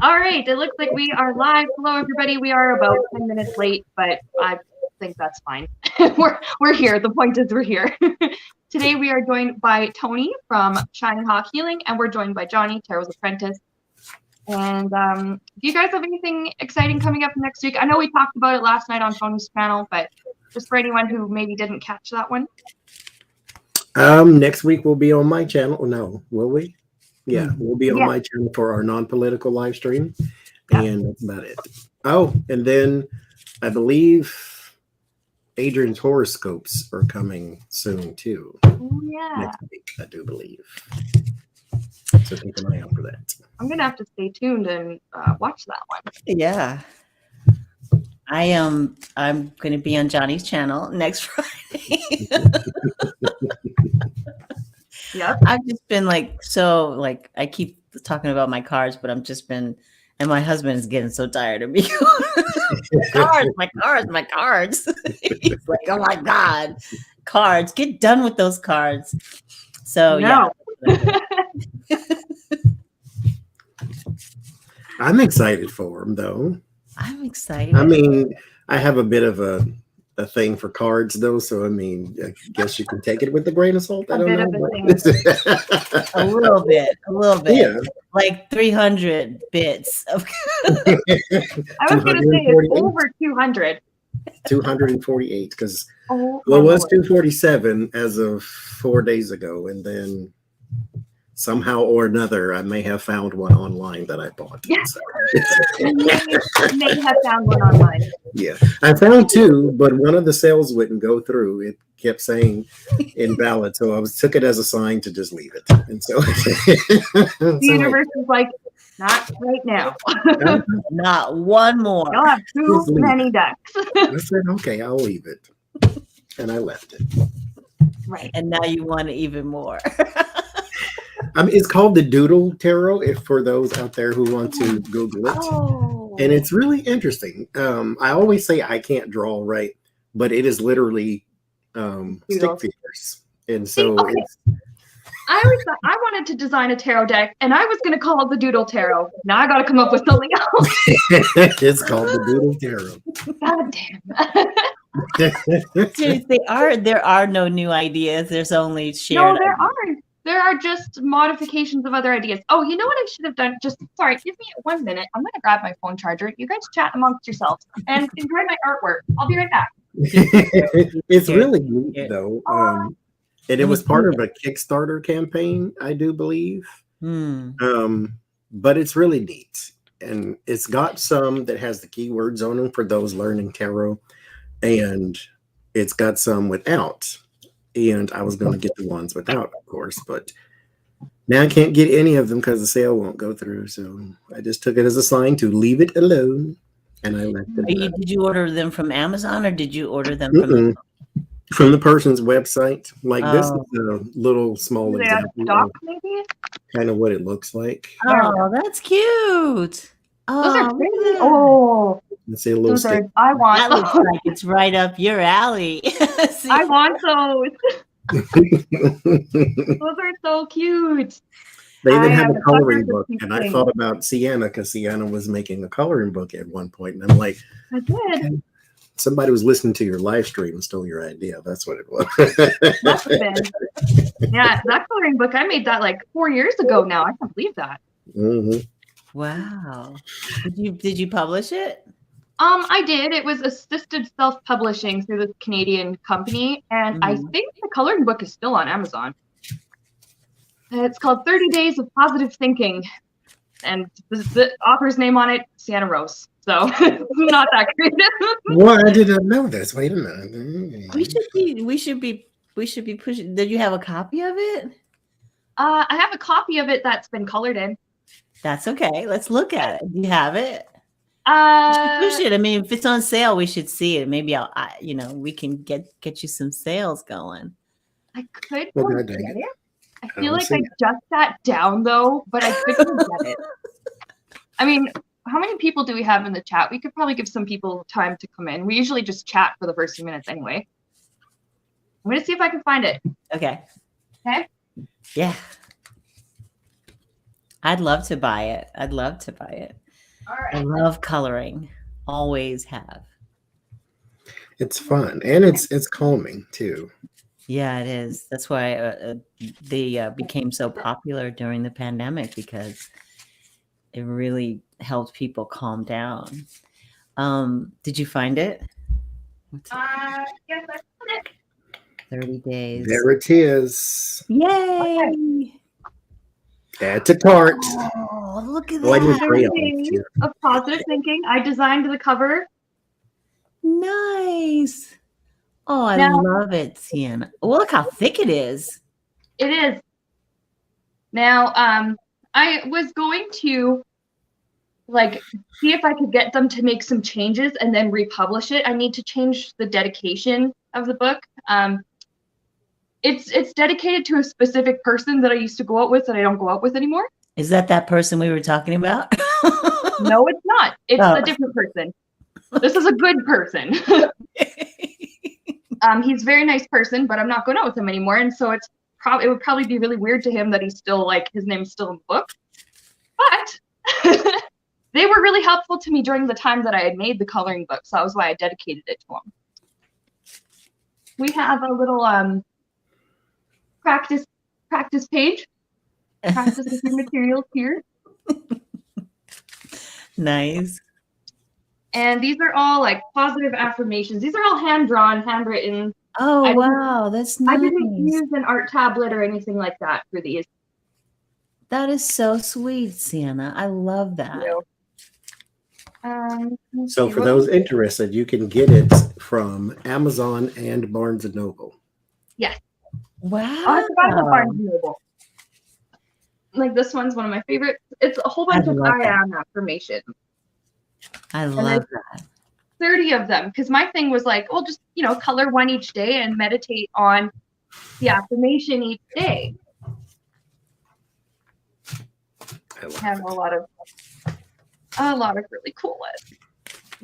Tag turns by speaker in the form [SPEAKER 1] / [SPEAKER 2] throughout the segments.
[SPEAKER 1] All right, it looks like we are live. Hello, everybody. We are about 10 minutes late, but I think that's fine. we're here. The point is we're here. Today we are joined by Tony from Shining Hawk Healing, and we're joined by Johnny, Tarot's apprentice. And do you guys have anything exciting coming up next week? I know we talked about it last night on Tony's channel, but just for anyone who maybe didn't catch that one.
[SPEAKER 2] Next week we'll be on my channel. No, will we? Yeah, we'll be on
[SPEAKER 1] Yeah.
[SPEAKER 2] my channel for our non-political live stream.
[SPEAKER 1] Yeah.
[SPEAKER 2] And that's about it. Oh, and then I believe Adrian's horoscopes are coming soon too.
[SPEAKER 1] Oh, yeah.
[SPEAKER 2] Next week, I do believe. So keep an eye out for that.
[SPEAKER 1] I'm gonna have to stay tuned and watch that one.
[SPEAKER 3] Yeah. I'm going to be on Johnny's channel next Friday.
[SPEAKER 1] Yep.
[SPEAKER 3] I've just been I keep talking about my cards, but and my husband is getting so tired of me. my cards. He's like, oh my God, cards, get done with those cards. So
[SPEAKER 1] No.
[SPEAKER 3] yeah.
[SPEAKER 2] I'm excited for him though.
[SPEAKER 3] I'm excited.
[SPEAKER 2] I mean, I have a bit of a thing for cards though, so I mean, I guess you can take it with a grain of salt. I don't know.
[SPEAKER 3] A little bit.
[SPEAKER 2] Yeah.
[SPEAKER 3] Like 300 bits of
[SPEAKER 1] I was going to say it's over 200.
[SPEAKER 2] 248 because
[SPEAKER 1] Oh,
[SPEAKER 2] it was 247 as of 4 days ago, and then somehow or another I may have found one online that I bought.
[SPEAKER 1] Yeah.
[SPEAKER 2] So.
[SPEAKER 1] You may have found one online.
[SPEAKER 2] Yeah, I found two, but one of the sales wouldn't go through. It kept saying invalid, so I took it as a sign to just leave it. And so
[SPEAKER 1] The universe is like, not right now.
[SPEAKER 3] not one more.
[SPEAKER 1] You'll have too many ducks.
[SPEAKER 2] I said, okay, I'll leave it. And I left it.
[SPEAKER 1] Right.
[SPEAKER 3] And now you want even more.
[SPEAKER 2] It's called the Doodle Tarot, if for those out there who want to Google it.
[SPEAKER 1] Oh.
[SPEAKER 2] And it's really interesting. I always say I can't draw right, but it is literally stick figures. And so
[SPEAKER 1] I always thought I wanted to design a tarot deck, and I was going to call it the Doodle Tarot. Now I got to come up with something else.
[SPEAKER 2] It's called the Doodle Tarot.
[SPEAKER 1] God damn.
[SPEAKER 3] There are no new ideas. There's only shared.
[SPEAKER 1] No, there aren't. There are just modifications of other ideas. Oh, you know what I should have done? Sorry, give me 1 minute. I'm going to grab my phone charger. You guys chat amongst yourselves and enjoy my artwork. I'll be right back.
[SPEAKER 2] It's really neat, though. And it was part of a Kickstarter campaign, I do believe. But it's really neat. And it's got some that has the keywords on them for those learning tarot. And it's got some without. And I was going to get the ones without, of course, but now I can't get any of them because the sale won't go through. So I just took it as a sign to leave it alone, and I left it.
[SPEAKER 3] Did you order them from Amazon, or did you order them
[SPEAKER 2] from the person's website? Like this is a little small example
[SPEAKER 1] maybe?
[SPEAKER 2] Kind of what it looks like.
[SPEAKER 3] Oh, that's cute.
[SPEAKER 1] Those are pretty. Oh.
[SPEAKER 2] Let's see a little stick.
[SPEAKER 1] I want
[SPEAKER 3] that. Looks like it's right up your alley.
[SPEAKER 1] I want those. Those are so cute.
[SPEAKER 2] They even have a coloring book, and I thought about Sienna because Sienna was making a coloring book at one point, and I'm like,
[SPEAKER 1] I did. Okay.
[SPEAKER 2] Somebody was listening to your live stream and stole your idea. That's what it was.
[SPEAKER 1] Must have been. Yeah, that coloring book, I made that like 4 years ago now. I can't believe that.
[SPEAKER 2] Mm-hmm.
[SPEAKER 3] Wow. Did you publish it?
[SPEAKER 1] I did. It was assisted self-publishing through the Canadian company, and I think the coloring book is still on Amazon. It's called 30 Days of Positive Thinking, and the author's name on it, Sienna Rose. So not that creative.
[SPEAKER 2] Well, I didn't know this. Wait a minute.
[SPEAKER 3] We should be pushing. Did you have a copy of it?
[SPEAKER 1] I have a copy of it that's been colored in.
[SPEAKER 3] That's okay. Let's look at it. Do you have it? Push it. I mean, if it's on sale, we should see it. Maybe we can get you some sales going.
[SPEAKER 1] I could go get it. I feel like I just sat down though, but I couldn't get it. I mean, how many people do we have in the chat? We could probably give some people time to come in. We usually just chat for the first few minutes anyway. I'm gonna see if I can find it.
[SPEAKER 3] Okay.
[SPEAKER 1] Okay.
[SPEAKER 3] Yeah. I'd love to buy it. I'd love to buy it.
[SPEAKER 1] All
[SPEAKER 3] I
[SPEAKER 1] right.
[SPEAKER 3] love coloring. Always have.
[SPEAKER 2] It's fun and it's calming too.
[SPEAKER 3] Yeah, it is. That's why they became so popular during the pandemic because it really helped people calm down. Did you find it? What's it?
[SPEAKER 1] Yes, I found it.
[SPEAKER 3] 30 days.
[SPEAKER 2] There it is.
[SPEAKER 3] Yay!
[SPEAKER 2] Add to cart.
[SPEAKER 3] Oh, look at
[SPEAKER 2] Oh, I did
[SPEAKER 3] that.
[SPEAKER 2] 3
[SPEAKER 1] Days
[SPEAKER 2] too.
[SPEAKER 1] of positive thinking. I designed the cover.
[SPEAKER 3] Nice. Oh, I
[SPEAKER 1] Now-
[SPEAKER 3] love it, Sienna. Oh, look how thick it is.
[SPEAKER 1] It is. Now, I was going to like see if I could get them to make some changes and then republish it. I need to change the dedication of the book. It's dedicated to a specific person that I used to go out with that I don't go out with anymore.
[SPEAKER 3] Is that person we were talking about?
[SPEAKER 1] No, it's not. It's
[SPEAKER 3] Oh.
[SPEAKER 1] a different person. This is a good person. He's a very nice person, but I'm not going out with him anymore, and so it would probably be really weird to him that he's still like his name's still in the book. But they were really helpful to me during the time that I had made the coloring book, so that was why I dedicated it to him. We have a little practice page. Practice with your materials here.
[SPEAKER 3] Nice.
[SPEAKER 1] And these are all like positive affirmations. These are all hand-drawn, handwritten.
[SPEAKER 3] Oh,
[SPEAKER 1] I didn't-
[SPEAKER 3] wow. That's nice.
[SPEAKER 1] I didn't use an art tablet or anything like that for these.
[SPEAKER 3] That is so sweet, Sienna. I love that.
[SPEAKER 1] Let's
[SPEAKER 2] So
[SPEAKER 1] see,
[SPEAKER 2] for
[SPEAKER 1] what-
[SPEAKER 2] those interested, you can get it from Amazon and Barnes and Noble.
[SPEAKER 3] Wow.
[SPEAKER 1] I forgot about Barnes and Noble. Like this one's one of my favorites. It's a whole bunch
[SPEAKER 3] I
[SPEAKER 1] of
[SPEAKER 3] love
[SPEAKER 1] I
[SPEAKER 3] that.
[SPEAKER 1] am affirmations.
[SPEAKER 3] I
[SPEAKER 1] then-
[SPEAKER 3] love that.
[SPEAKER 1] 30 of them. Because my thing was like, well, just color one each day and meditate on the affirmation each day.
[SPEAKER 2] I love
[SPEAKER 1] Have a lot of really cool ones.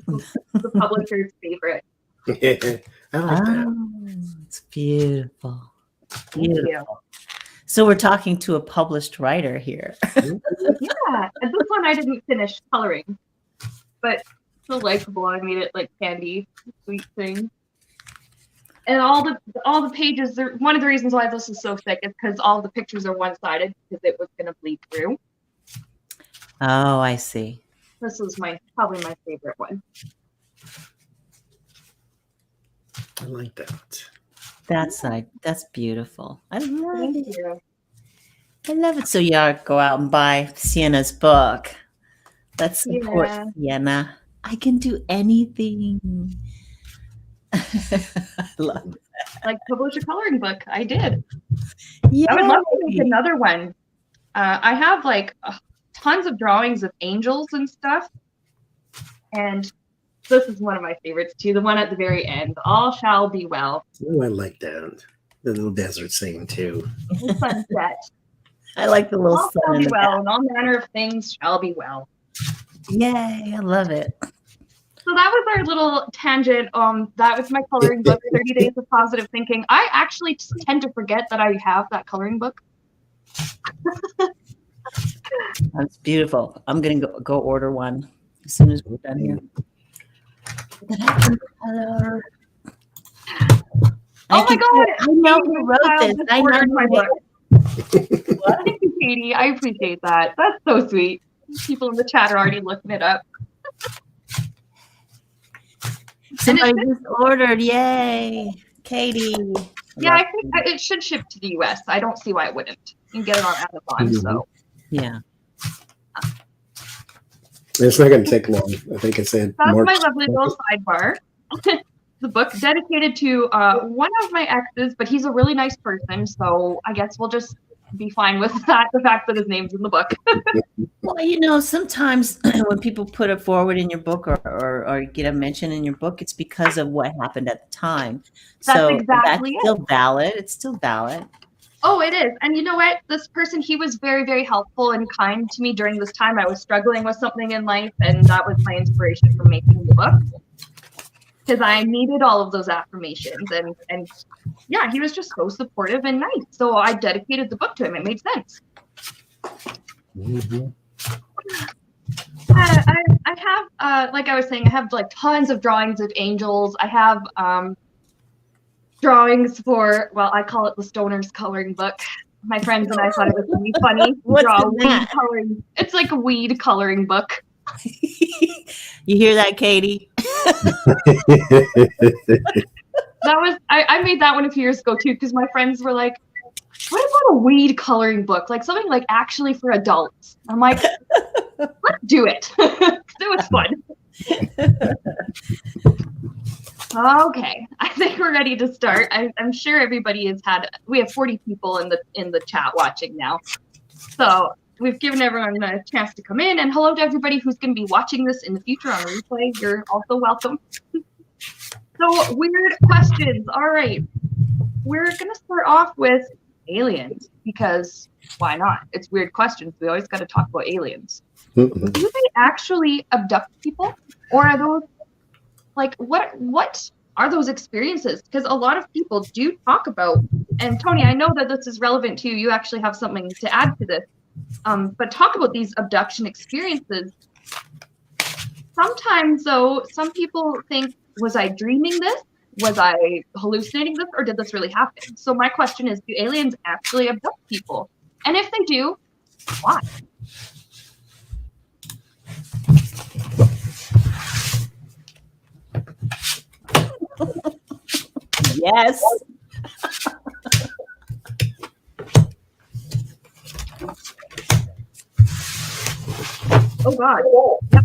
[SPEAKER 1] This is the publisher's favorite.
[SPEAKER 2] it. I like that.
[SPEAKER 3] Oh, it's beautiful.
[SPEAKER 1] Thank you.
[SPEAKER 3] Beautiful. So we're talking to a published writer here.
[SPEAKER 1] Yeah, and this one I didn't finish coloring, but still likable. I made it like candy, sweet thing. And all the pages. One of the reasons why this is so thick is because all the pictures are one-sided because it was gonna bleed through.
[SPEAKER 3] Oh, I see.
[SPEAKER 1] This was probably my favorite one.
[SPEAKER 2] I like that.
[SPEAKER 3] That's beautiful. I love
[SPEAKER 1] Thank
[SPEAKER 3] it.
[SPEAKER 1] you.
[SPEAKER 3] I love it. So y'all go out and buy Sienna's book. Let's support
[SPEAKER 1] Yeah.
[SPEAKER 3] Sienna. I can do anything. I love it.
[SPEAKER 1] Like publish a coloring book. I did.
[SPEAKER 3] Yeah.
[SPEAKER 1] I would love to make another one. I have like tons of drawings of angels and stuff. And this is one of my favorites too. The one at the very end. All shall be well.
[SPEAKER 2] Oh, I like that. The little desert scene too.
[SPEAKER 1] The sunset.
[SPEAKER 3] I like the little
[SPEAKER 1] All
[SPEAKER 3] sun
[SPEAKER 1] shall
[SPEAKER 3] in
[SPEAKER 1] be
[SPEAKER 3] the
[SPEAKER 1] well,
[SPEAKER 3] back.
[SPEAKER 1] and all manner of things shall be well.
[SPEAKER 3] Yay, I love it.
[SPEAKER 1] So that was our little tangent. That was my coloring book, 30 Days of Positive Thinking. I actually tend to forget that I have that coloring book.
[SPEAKER 3] That's beautiful. I'm gonna go order one as soon as we're done here. That I can color.
[SPEAKER 1] Oh my God!
[SPEAKER 3] I know who wrote
[SPEAKER 1] Kyle
[SPEAKER 3] this.
[SPEAKER 1] just
[SPEAKER 3] I know
[SPEAKER 1] ordered my
[SPEAKER 3] who
[SPEAKER 1] book.
[SPEAKER 3] wrote
[SPEAKER 1] Thank you, Katie. I appreciate that. That's so sweet. People in the chat are already looking it up.
[SPEAKER 3] Somebody just ordered. Yay, Katie.
[SPEAKER 1] Yeah, I think it should ship to the US. I don't see why it wouldn't. You can get it on Amazon. So
[SPEAKER 3] Yeah.
[SPEAKER 2] It's not going to take long. I think I said
[SPEAKER 1] that's
[SPEAKER 2] March.
[SPEAKER 1] my lovely little sidebar. The book dedicated to one of my exes, but he's a really nice person. So I guess we'll just be fine with that. The fact that his name's in the book.
[SPEAKER 3] Well, sometimes when people put it forward in your book or get a mention in your book, it's because of what happened at the time.
[SPEAKER 1] That's
[SPEAKER 3] So
[SPEAKER 1] exactly
[SPEAKER 3] that's still valid. It's still valid.
[SPEAKER 1] Oh, it is. And you know what? This person, he was very, very helpful and kind to me during this time. I was struggling with something in life, and that was my inspiration for making the book. Because I needed all of those affirmations. And yeah, he was just so supportive and nice. So I dedicated the book to him. It made sense.
[SPEAKER 2] Mhm.
[SPEAKER 1] I have, like I was saying, I have like tons of drawings of angels. I have drawings for, well, I call it the Stoner's coloring book. My friends and I thought it was really funny to
[SPEAKER 3] What's
[SPEAKER 1] draw
[SPEAKER 3] in
[SPEAKER 1] weed
[SPEAKER 3] that?
[SPEAKER 1] coloring. It's like a weed coloring book.
[SPEAKER 3] You hear that, Katie?
[SPEAKER 1] That was I made that one a few years ago too, because my friends were like, what about a weed coloring book? Like something like actually for adults. I'm like, let's do it. 'Cause it was fun. Okay, I think we're ready to start. I'm sure everybody has had. We have 40 people in the chat watching now, so we've given everyone a chance to come in. And hello to everybody who's going to be watching this in the future on replay. You're also welcome. So weird questions. All right, we're gonna start off with aliens because why not? It's weird questions. We always got to talk about aliens.
[SPEAKER 2] Mhm.
[SPEAKER 1] Do they actually abduct people, or are those like what are those experiences? Because a lot of people do talk about, and Tony, I know that this is relevant to you. You actually have something to add to this. But talk about these abduction experiences. Sometimes, though, some people think, was I dreaming this? Was I hallucinating this? Or did this really happen? So my question is, do aliens actually abduct people? And if they do, why?
[SPEAKER 3] Yes.
[SPEAKER 1] Oh, God. Yep.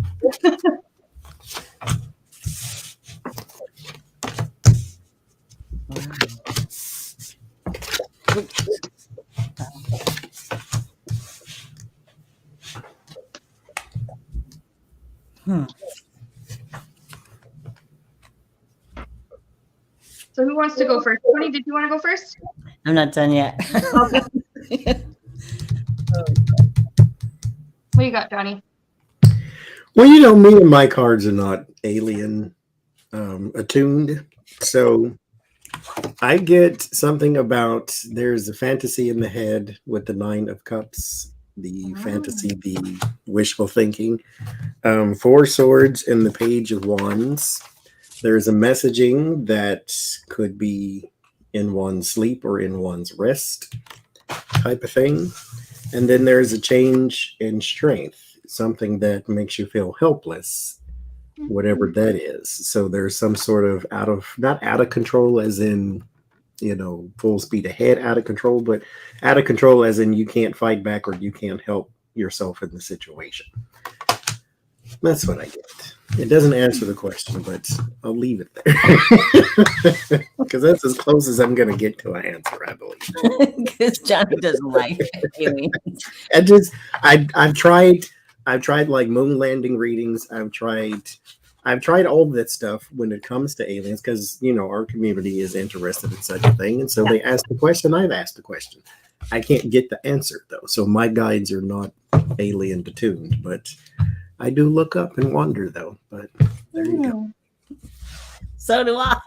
[SPEAKER 1] So who wants to go first? Tony, did you want to go first?
[SPEAKER 3] I'm not done yet.
[SPEAKER 1] Okay. What you got, Johnny?
[SPEAKER 2] Well, you know, me and my cards are not alien attuned. So I get something about there's a fantasy in the head with the 9 of Cups, the fantasy, the wishful thinking. 4 swords and the Page of Wands. There's a messaging that could be in one's sleep or in one's rest type of thing. And then there's a change in strength, something that makes you feel helpless, whatever that is. So there's some sort of not out of control as in, you know, full speed ahead out of control, but out of control as in you can't fight back or you can't help yourself in the situation. That's what I get. It doesn't answer the question, but I'll leave it there because that's as close as I'm going to get to an answer, I believe.
[SPEAKER 3] Because Johnny doesn't like aliens.
[SPEAKER 2] I've tried like moon landing readings. I've tried all that stuff when it comes to aliens because, you know, our community is interested in such a thing. And so they ask the question, I've asked the question. I can't get the answer though. So my guides are not alien attuned, but I do look up and wonder though. But there you go.
[SPEAKER 3] So do I.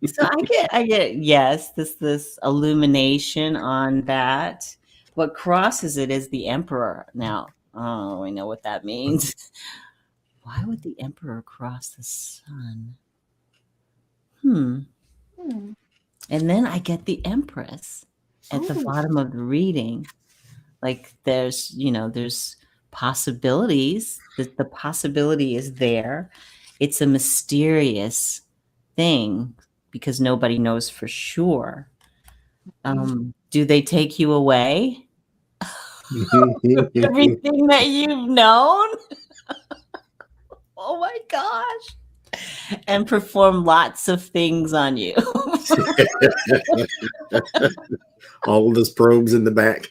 [SPEAKER 3] So I get yes, this illumination on that. What crosses it is the Emperor. Now, oh, we know what that means. Why would the Emperor cross the sun? And then I get the Empress at the bottom of the reading. Like there's possibilities. The possibility is there. It's a mysterious thing because nobody knows for sure. Do they take you away? Everything that you've known? Oh my gosh. And perform lots of things on you.
[SPEAKER 2] All those probes in the back.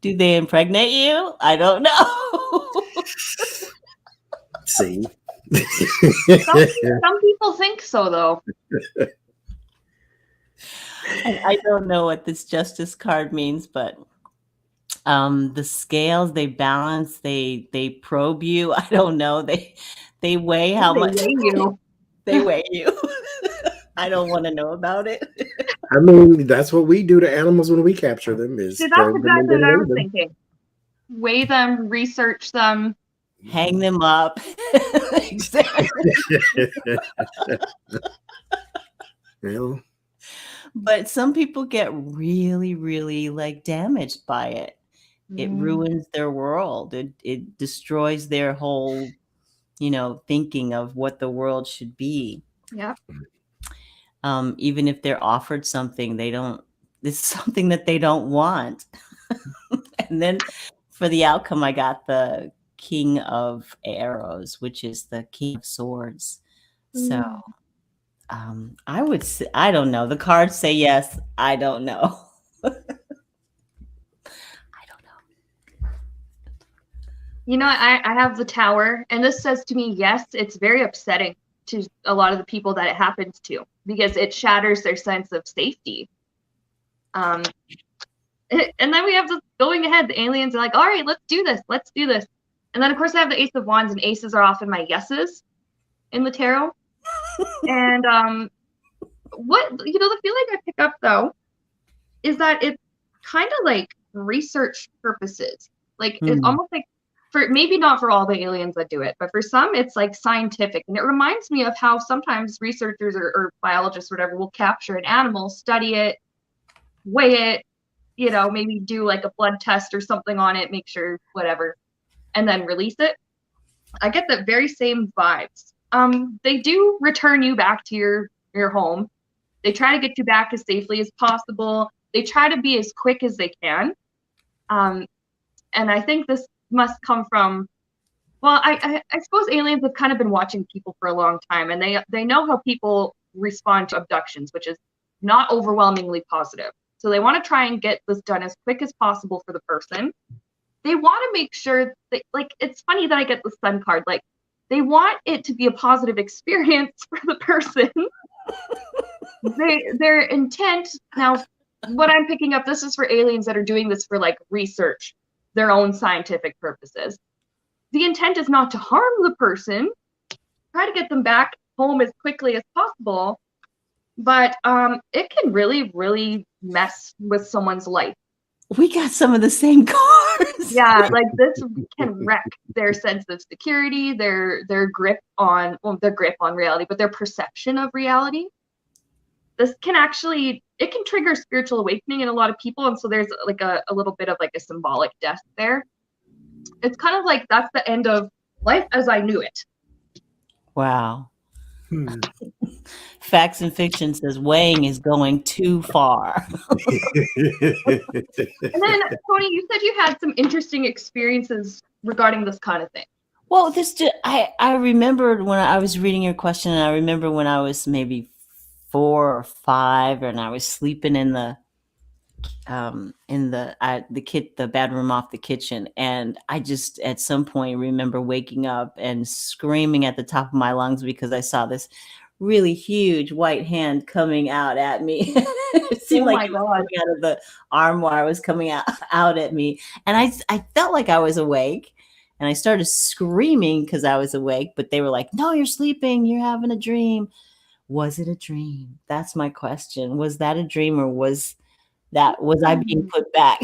[SPEAKER 3] Do they impregnate you? I don't know.
[SPEAKER 2] See?
[SPEAKER 1] Some people think so, though.
[SPEAKER 3] I don't know what this Justice card means, but the scales, they balance, they probe you. I don't know. They weigh how much
[SPEAKER 1] They weigh you.
[SPEAKER 3] they weigh you. I don't want to know about it.
[SPEAKER 2] I mean, that's what we do to animals when we capture them is
[SPEAKER 1] See,
[SPEAKER 2] throw
[SPEAKER 1] that's
[SPEAKER 2] them and
[SPEAKER 1] exactly
[SPEAKER 2] then
[SPEAKER 1] what I
[SPEAKER 2] weigh
[SPEAKER 1] was
[SPEAKER 2] them.
[SPEAKER 1] thinking. Weigh them, research them.
[SPEAKER 3] Hang them up. Exactly.
[SPEAKER 2] Well,
[SPEAKER 3] But some people get really, really like damaged by it. It ruins their world. It destroys their whole, thinking of what the world should be.
[SPEAKER 1] Yeah.
[SPEAKER 3] Even if they're offered something, it's something that they don't want. And then for the outcome, I got the King of Arrows, which is the King of Swords. So I would say, I don't know. The cards say yes. I don't know. I don't know.
[SPEAKER 1] You know, I have the Tower, and this says to me, yes, it's very upsetting to a lot of the people that it happens to because it shatters their sense of safety. And then we have the going ahead. The aliens are like, all right, let's do this. Let's do this. And then, of course, I have the Ace of Wands, and aces are often my yeses in the tarot. And the feeling I pick up, though, is that it's kind of like research purposes. Like, it's almost like, for maybe not for all the aliens that do it, but for some, it's like scientific. And it reminds me of how sometimes researchers or biologists or whatever will capture an animal, study it, weigh it, maybe do like a blood test or something on it, make sure whatever, and then release it. I get that very same vibes. They do return you back to your home. They try to get you back as safely as possible. They try to be as quick as they can. And I think this must come from, well, I suppose aliens have kind of been watching people for a long time, and they know how people respond to abductions, which is not overwhelmingly positive. So they want to try and get this done as quick as possible for the person. They want to make sure that, like, it's funny that I get the Sun card. Like, they want it to be a positive experience for the person. Their intent, now, what I'm picking up, this is for aliens that are doing this for, like, research, their own scientific purposes. The intent is not to harm the person, try to get them back home as quickly as possible, but it can really, really mess with someone's life.
[SPEAKER 3] We got some of the same cards.
[SPEAKER 1] Yeah, like this can wreck their sense of security, their grip on reality, but their perception of reality. This can actually, it can trigger spiritual awakening in a lot of people, and so there's like a little bit of like a symbolic death there. It's kind of like that's the end of life as I knew it.
[SPEAKER 3] Wow. Facts and Fiction says weighing is going too far.
[SPEAKER 1] And then, Tony, you said you had some interesting experiences regarding this kind of thing.
[SPEAKER 3] Well, I remembered when I was reading your question, and I remember when I was maybe 4 or 5, and I was sleeping in the bedroom off the kitchen, and I just at some point remember waking up and screaming at the top of my lungs because I saw this really huge white hand coming out at me. It seemed like it was coming out of the armoire, was coming out at me, and I felt like I was awake, and I started screaming because I was awake, but they were like, "No, you're sleeping. You're having a dream." Was it a dream? That's my question. Was that a dream, or was I being put back?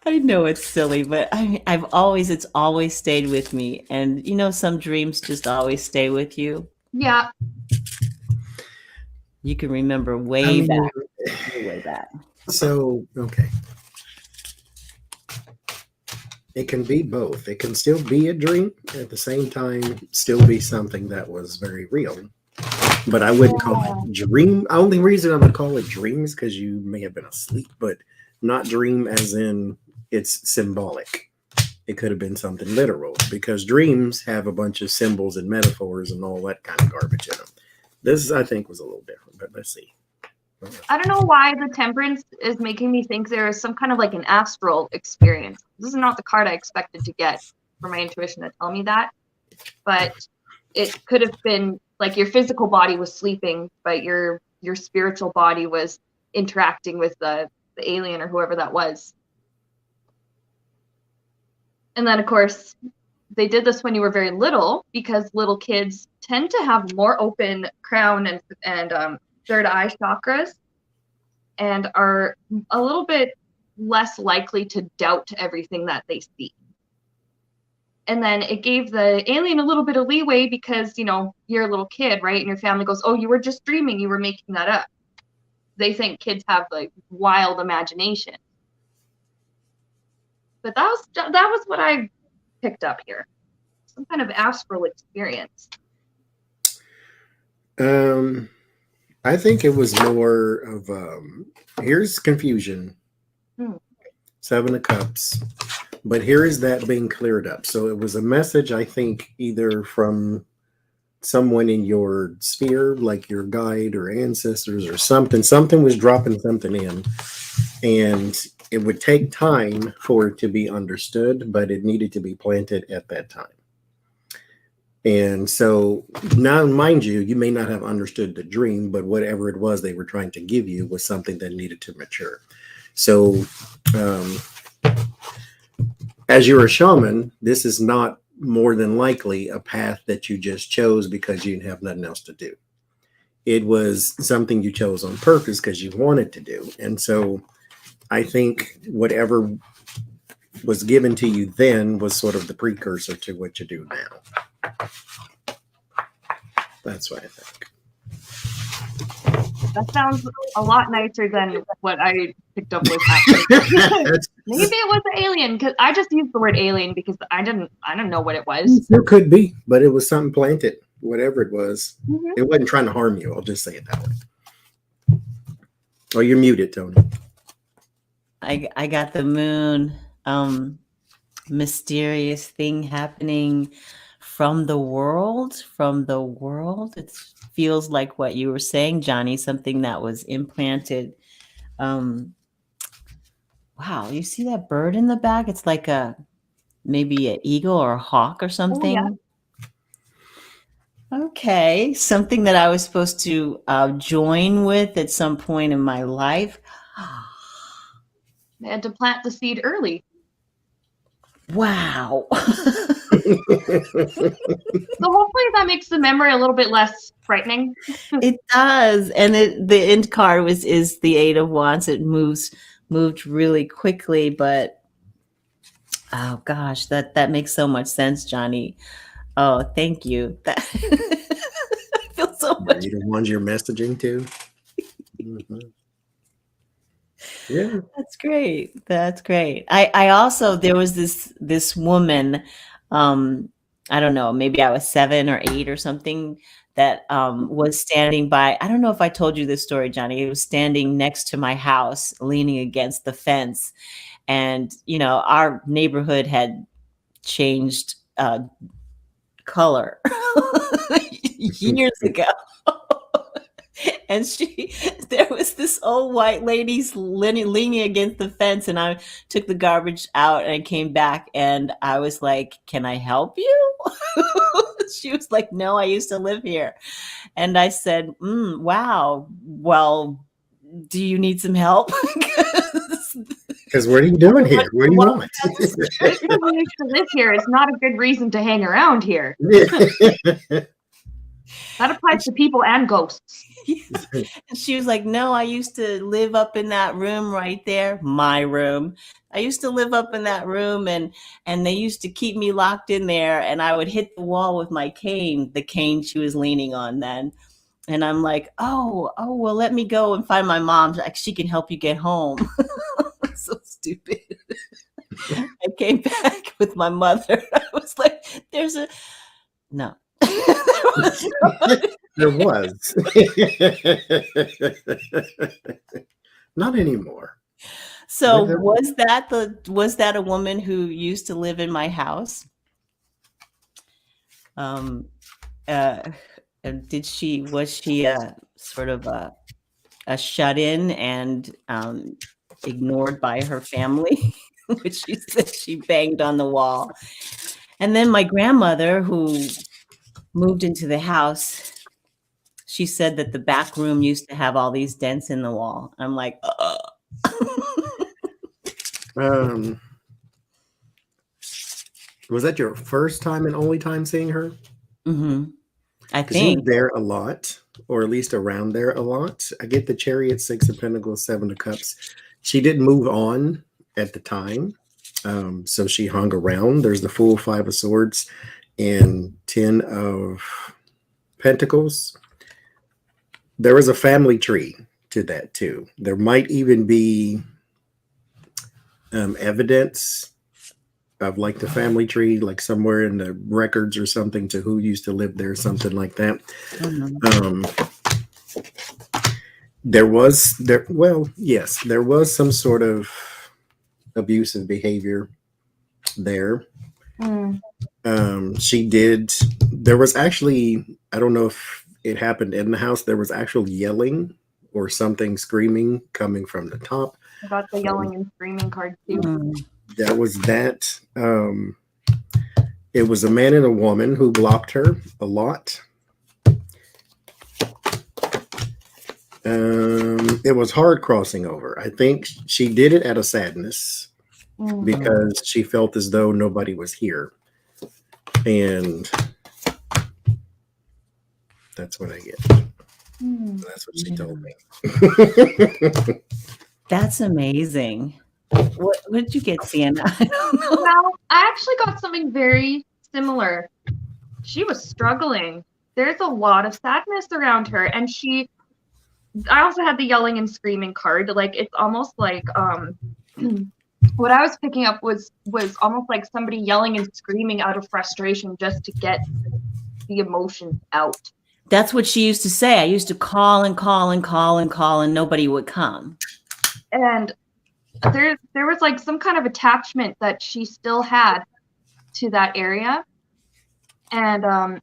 [SPEAKER 3] I know it's silly, but it's always stayed with me. And some dreams just always stay with you.
[SPEAKER 1] Yeah.
[SPEAKER 3] You can remember way back.
[SPEAKER 2] So, okay. It can be both. It can still be a dream, at the same time, still be something that was very real. But I wouldn't call it dream. Only reason I would call it dreams because you may have been asleep, but not dream as in it's symbolic. It could have been something literal because dreams have a bunch of symbols and metaphors and all that kind of garbage in them. This, I think, was a little different, but let's see.
[SPEAKER 1] I don't know why the Temperance is making me think there is some kind of like an astral experience. This is not the card I expected to get for my intuition to tell me that, but it could have been like your physical body was sleeping, but your spiritual body was interacting with the alien or whoever that was. And then, of course, they did this when you were very little because little kids tend to have more open crown and third eye chakras and are a little bit less likely to doubt everything that they see. And then it gave the alien a little bit of leeway because, you know, you're a little kid, right? And your family goes, oh, you were just dreaming. You were making that up. They think kids have like wild imagination. But that was what I picked up here. Some kind of astral experience.
[SPEAKER 2] I think it was more of here's confusion. Seven of Cups. But here is that being cleared up. So it was a message, I think, either from someone in your sphere, like your guide or ancestors or something. Something was dropping something in. And it would take time for it to be understood, but it needed to be planted at that time. And so now, mind you, you may not have understood the dream, but whatever it was they were trying to give you was something that needed to mature. So as you're a shaman, this is not more than likely a path that you just chose because you didn't have nothing else to do. It was something you chose on purpose because you wanted to do. And so I think whatever was given to you then was sort of the precursor to what you do now. That's what I think.
[SPEAKER 1] That sounds a lot nicer than what I picked up with. Maybe it was an alien because I just used the word alien because I didn't know what it was.
[SPEAKER 2] It could be, but it was something planted, whatever it was. Mm-hmm. It wasn't trying to harm you. I'll just say it that way. Oh, you're muted, Tony.
[SPEAKER 3] I got the moon. Mysterious thing happening from the world. It feels like what you were saying, Johnny, something that was implanted. Wow, you see that bird in the back? It's like maybe an eagle or a hawk or something. Oh, yeah. Okay, something that I was supposed to join with at some point in my life.
[SPEAKER 1] They had to plant the seed early.
[SPEAKER 3] Wow.
[SPEAKER 1] So hopefully that makes the memory a little bit less frightening.
[SPEAKER 3] It does. And the end card is the Eight of Wands. It moved really quickly, but oh gosh, that makes so much sense, Johnny. Oh, thank you. I feel so much.
[SPEAKER 2] Are you the ones you're messaging to? Mm-hmm. Yeah,
[SPEAKER 3] that's great. I also, there was this woman, I don't know, maybe I was 7 or 8 or something, that was standing by. I don't know if I told you this story, Johnny. It was standing next to my house, leaning against the fence. And, you know, our neighborhood had changed color years ago. And there was this old white lady leaning against the fence, and I took the garbage out and I came back and I was like, can I help you? She was like, no, I used to live here. And I said, wow, well, do you need some help?
[SPEAKER 2] Because what are you doing here? What do you want?
[SPEAKER 1] Because you used to live here is not a good reason to hang around here. That applies to people and ghosts.
[SPEAKER 3] And she was like, no, I used to live up in that room right there. My room. I used to live up in that room, and they used to keep me locked in there, and I would hit the wall with my cane, the cane she was leaning on then. And I'm like, oh, well, let me go and find my mom. Like, she can help you get home. So stupid. I came back with my mother. I was like, no.
[SPEAKER 2] There was. Not anymore.
[SPEAKER 3] So was that a woman who used to live in my house? Was she sort of a shut-in and ignored by her family? Which she said she banged on the wall. And then my grandmother, who moved into the house, she said that the back room used to have all these dents in the wall. I'm like,
[SPEAKER 2] Was that your first time and only time seeing her?
[SPEAKER 3] Mm-hmm. I
[SPEAKER 2] Because you were
[SPEAKER 3] think.
[SPEAKER 2] there a lot, or at least around there a lot. I get the Chariot, Six of Pentacles, Seven of Cups. She didn't move on at the time, so she hung around. There's the Fool, Five of Swords, and Ten of Pentacles. There is a family tree to that too. There might even be evidence of like the family tree, like somewhere in the records or something, to who used to live there, something like that.
[SPEAKER 3] Mhm.
[SPEAKER 2] There was some sort of abusive behavior there.
[SPEAKER 1] Mm.
[SPEAKER 2] There was actually, I don't know if it happened in the house, there was actual yelling or something screaming coming from the top.
[SPEAKER 1] I got the yelling and screaming card too.
[SPEAKER 3] Mm.
[SPEAKER 2] That was that. It was a man and a woman who blocked her a lot. It was hard crossing over. I think she did it out of sadness
[SPEAKER 1] Mm.
[SPEAKER 2] because she felt as though nobody was here. And that's what I get.
[SPEAKER 1] Mm.
[SPEAKER 2] That's what she told me.
[SPEAKER 3] That's amazing. What did you get, Sienna? I don't know.
[SPEAKER 1] Well, I actually got something very similar. She was struggling. There's a lot of sadness around her, and I also had the yelling and screaming card. Like, it's almost like what I was picking up was almost like somebody yelling and screaming out of frustration just to get the emotions out.
[SPEAKER 3] That's what she used to say. I used to call and call and call and call, and nobody would come.
[SPEAKER 1] And there was like some kind of attachment that she still had to that area. And I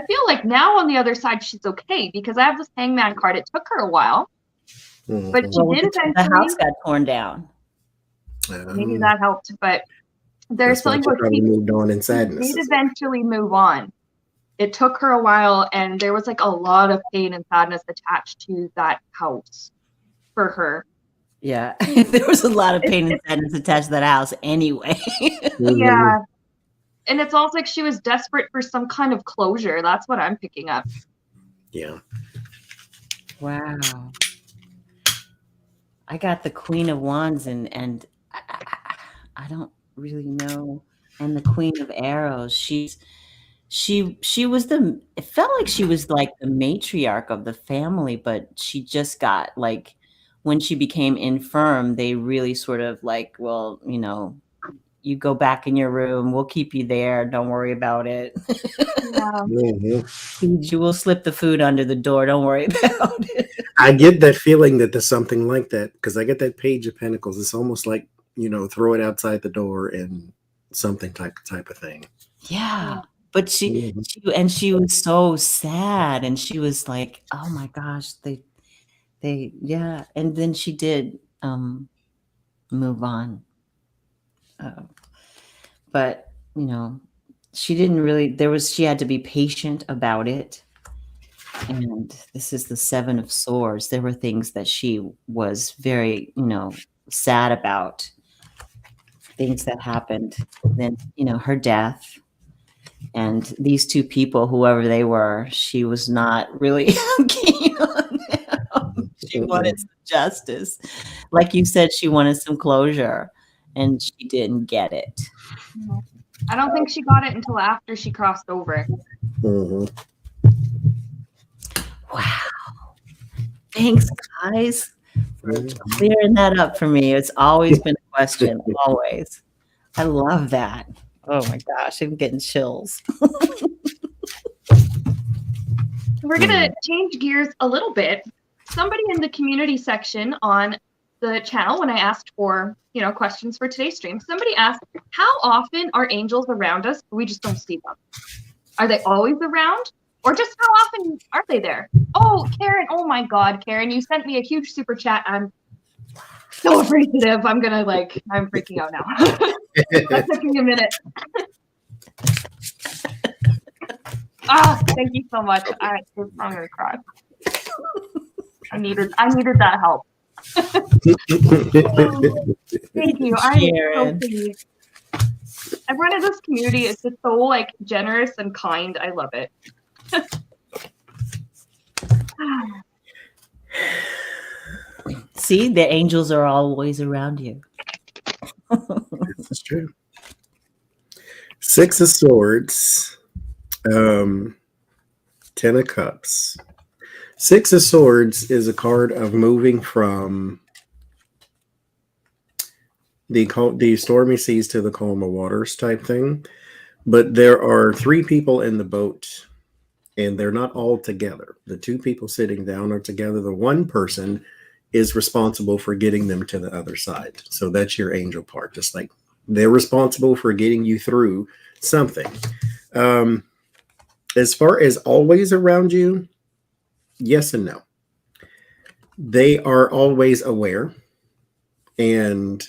[SPEAKER 1] feel like now on the other side she's okay, because I have this Hangman card. It took her a while, but she
[SPEAKER 3] Well,
[SPEAKER 1] did
[SPEAKER 3] the
[SPEAKER 1] eventually.
[SPEAKER 3] house got torn down.
[SPEAKER 1] Maybe that helped, but there's something
[SPEAKER 2] she
[SPEAKER 1] about
[SPEAKER 2] probably moved on in sadness.
[SPEAKER 1] She did eventually move on. It took her a while, and there was like a lot of pain and sadness attached to that house for her.
[SPEAKER 3] Yeah, there was a lot of pain and sadness attached to that house anyway.
[SPEAKER 1] Yeah. And it's also like she was desperate for some kind of closure. That's what I'm picking up.
[SPEAKER 2] Yeah.
[SPEAKER 3] Wow. I got the Queen of Wands and I don't really know. And the Queen of Arrows. She was it felt like she was like the matriarch of the family, but she just got like, when she became infirm, they really sort of like, well, you know, you go back in your room. We'll keep you there. Don't worry about it.
[SPEAKER 1] Yeah.
[SPEAKER 3] You will slip the food under the door. Don't worry about it.
[SPEAKER 2] I get that feeling that there's something like that, because I get that Page of Pentacles. It's almost like, you know, throw it outside the door and something type of thing.
[SPEAKER 3] Yeah. But she was so sad, and she was like, oh my gosh, they yeah. And then she did move on. But, you know, she didn't really, she had to be patient about it. And this is the Seven of Swords. There were things that she was very, you know, sad about, things that happened. Then, you know, her death. And these two people, whoever they were, she was not really keen on them. She wanted some justice. Like you said, she wanted some closure, and she didn't get it.
[SPEAKER 1] I don't think she got it until after she crossed over.
[SPEAKER 2] Mm-hmm.
[SPEAKER 3] Wow. Thanks, guys, for clearing that up for me. It's always been a question, always. I love that. Oh my gosh, I'm getting chills.
[SPEAKER 1] We're going to change gears a little bit. Somebody in the community section on the channel, when I asked for, you know, questions for today's stream, somebody asked, how often are angels around us? We just don't see them. Are they always around? Or just how often are they there? Oh, Karen. Oh my God, Karen, you sent me a huge super chat. I'm so appreciative. I'm freaking out now. That took me a minute. Thank you so much. I'm gonna cry. I needed that help. Thank you. I'm so pleased. Everyone in this community is just so like generous and kind. I love it.
[SPEAKER 3] See, the angels are always around you.
[SPEAKER 2] That's true. Six of Swords, 10 of Cups. Six of Swords is a card of moving from the stormy seas to the calmer waters type thing. But there are three people in the boat, and they're not all together. The two people sitting down are together. The one person is responsible for getting them to the other side. So that's your angel part. Just like they're responsible for getting you through something. As far as always around you, yes and no. They are always aware, and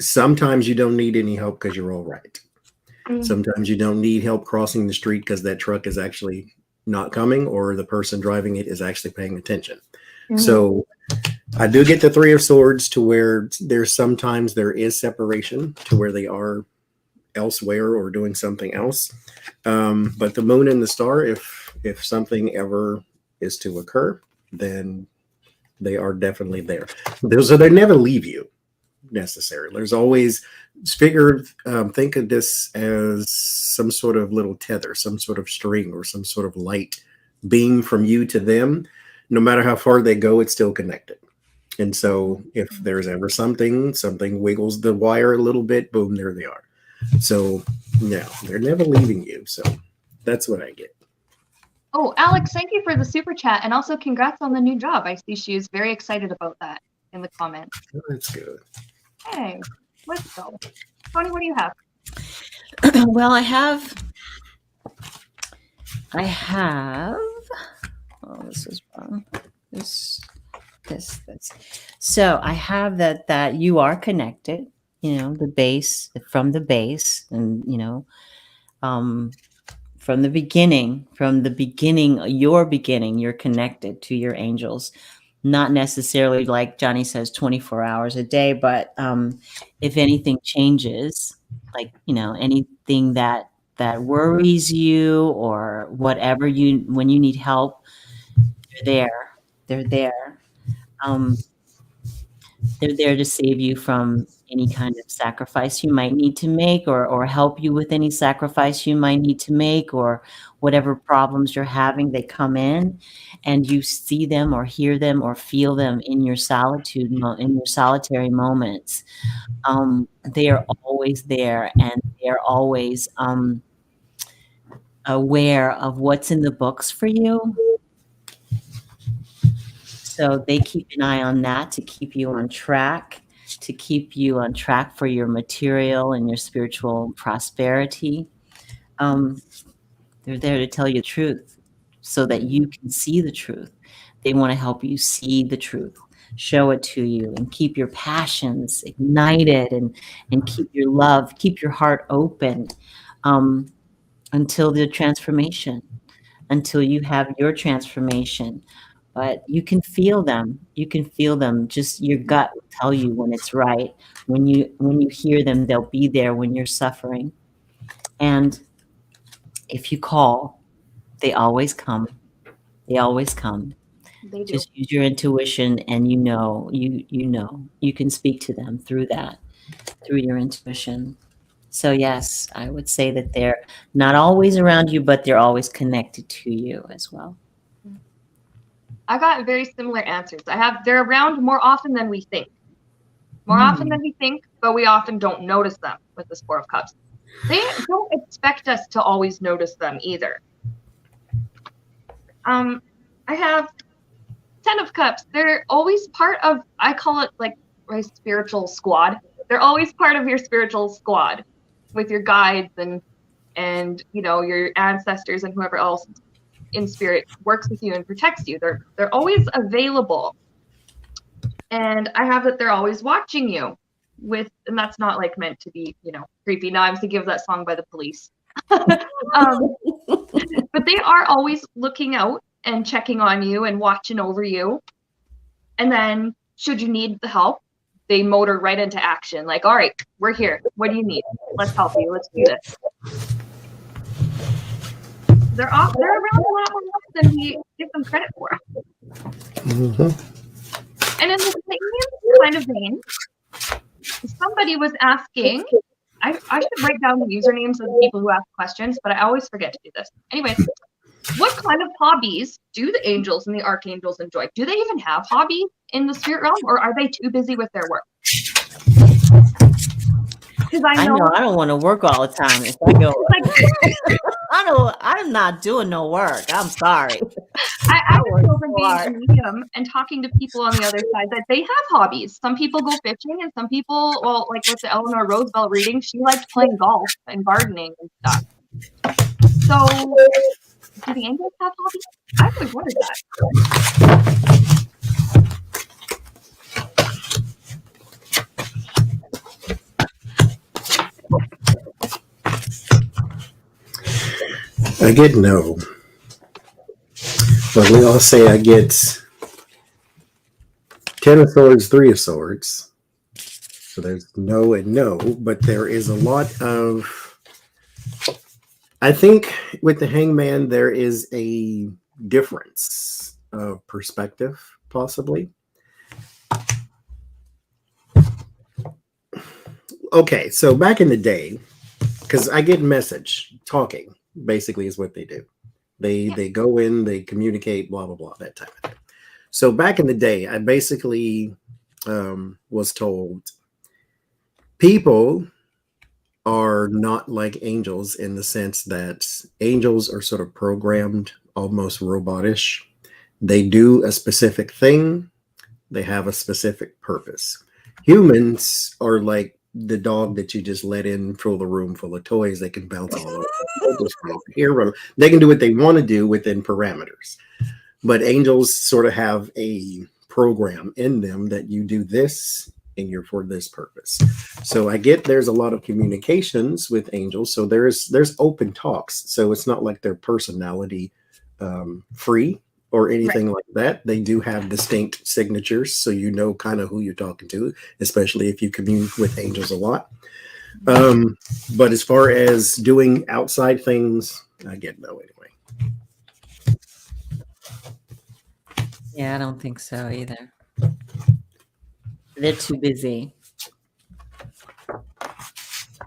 [SPEAKER 2] sometimes you don't need any help because you're all right. Sometimes you don't need help crossing the street because that truck is actually not coming, or the person driving it is actually paying attention. So I do get the Three of Swords to where sometimes there is separation to where they are elsewhere or doing something else. But the Moon and the Star, if something ever is to occur, then they are definitely there. So they never leave you necessarily. There's always think of this as some sort of little tether, some sort of string, or some sort of light beam from you to them. No matter how far they go, it's still connected. And so if there's ever something wiggles the wire a little bit, boom, there they are. So no, they're never leaving you. So that's what I get.
[SPEAKER 1] Oh, Alex, thank you for the super chat, and also congrats on the new job. I see she is very excited about that in the comments.
[SPEAKER 2] Oh, that's good.
[SPEAKER 1] Hey, let's go. Tony, what do you have?
[SPEAKER 3] Well, I have. Oh, this is wrong. This. So I have that you are connected. You know, the base, and from the beginning, you're connected to your angels. Not necessarily like Johnny says 24 hours a day, but if anything changes, like, anything that worries you or whatever, when you need help, they're there. They're there to save you from any kind of sacrifice you might need to make, or help you with any sacrifice you might need to make, or whatever problems you're having. They come in and you see them or hear them or feel them in your solitude, in your solitary moments. They are always there, and they're always aware of what's in the books for you. So they keep an eye on that to keep you on track, for your material and your spiritual prosperity. They're there to tell you the truth so that you can see the truth. They want to help you see the truth, show it to you, and keep your passions ignited, and keep your love, keep your heart open until the transformation, until you have your transformation. But you can feel them. Just your gut will tell you when it's right. When you hear them, they'll be there when you're suffering. And if you call, they always come. They do. Just use your intuition, and you can speak to them through your intuition. So yes, I would say that they're not always around you, but they're always connected to you as well.
[SPEAKER 1] I got very similar answers. They're around more often than we think. But we often don't notice them with the Four of Cups. They don't expect us to always notice them either. I have 10 of Cups. They're always part of, I call it like my spiritual squad. They're always part of your spiritual squad with your guides and your ancestors and whoever else in spirit works with you and protects you. They're always available. And I have that they're always watching you and that's not like meant to be, creepy. Now I'm thinking of that song by The Police. But they are always looking out and checking on you and watching over you. And then should you need the help, they motor right into action. Like, all right, we're here. What do you need? Let's help you. Let's do this. They're around a lot more than we give them credit for.
[SPEAKER 2] Mm-hmm.
[SPEAKER 1] And in the same kind of vein, somebody was asking, I should write down the usernames of the people who ask questions, but I always forget to do this. Anyways, what kind of hobbies do the angels and the archangels enjoy? Do they even have hobbies in the spirit realm, or are they too busy with their work? Because
[SPEAKER 3] I know I don't want to work all the time. If I go, I'm not doing no work. I'm sorry.
[SPEAKER 1] I just know from being a medium and talking to people on the other side that they have hobbies. Some people go fishing, and some people, well, like with the Eleanor Roosevelt reading, she liked playing golf and gardening and stuff. So, do the angels have hobbies? I've always wondered that.
[SPEAKER 2] I get no. But we all say I get 10 of swords, 3 of swords. So there's no and no, but there is a lot of. I think with the hangman, there is a difference of perspective, possibly. Okay, so back in the day, because I get message talking, basically is what they do. They go in, they communicate, blah blah blah, that type of thing. So back in the day, I basically was told people are not like angels in the sense that angels are sort of programmed, almost robotish. They do a specific thing. They have a specific purpose. Humans are like the dog that you just let in, fill the room full of toys. They can bounce all over. They can do what they want to do within parameters. But angels sort of have a program in them that you do this and you're for this purpose. So I get there's a lot of communications with angels. So there's open talks. So it's not like their personality free or anything like that. They do have distinct signatures, so you know kind of who you're talking to, especially if you commune with angels a lot. But as far as doing outside things, I get no anyway.
[SPEAKER 3] Yeah, I don't think so either. They're too busy.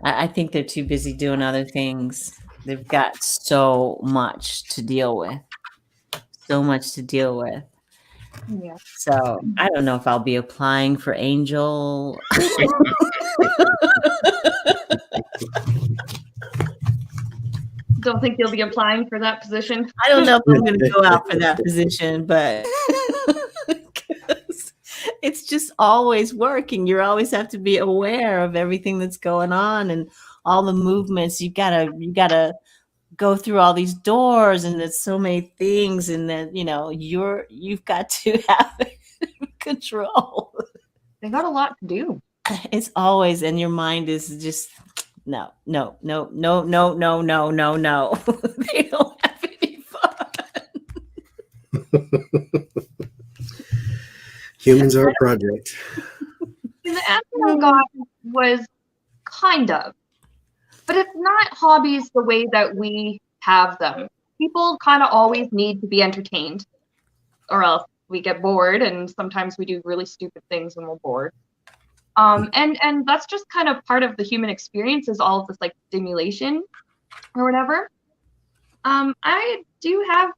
[SPEAKER 3] I think they're too busy doing other things. They've got so much to deal with. So much to deal with.
[SPEAKER 1] Yeah.
[SPEAKER 3] So I don't know if I'll be applying for angel.
[SPEAKER 1] Don't think you'll be applying for that position.
[SPEAKER 3] I don't know if I'm going to go out for that position, but it's just always working. You always have to be aware of everything that's going on and all the movements. You gotta go through all these doors, and there's so many things, and then you've got to have control.
[SPEAKER 1] They got a lot to do.
[SPEAKER 3] It's always, and your mind is just no. They don't have any fun.
[SPEAKER 2] Humans are a project.
[SPEAKER 1] And the answer I got was kind of, but it's not hobbies the way that we have them. People kind of always need to be entertained, or else we get bored, and sometimes we do really stupid things when we're bored. And that's just kind of part of the human experience, is all of this like stimulation or whatever. I do have,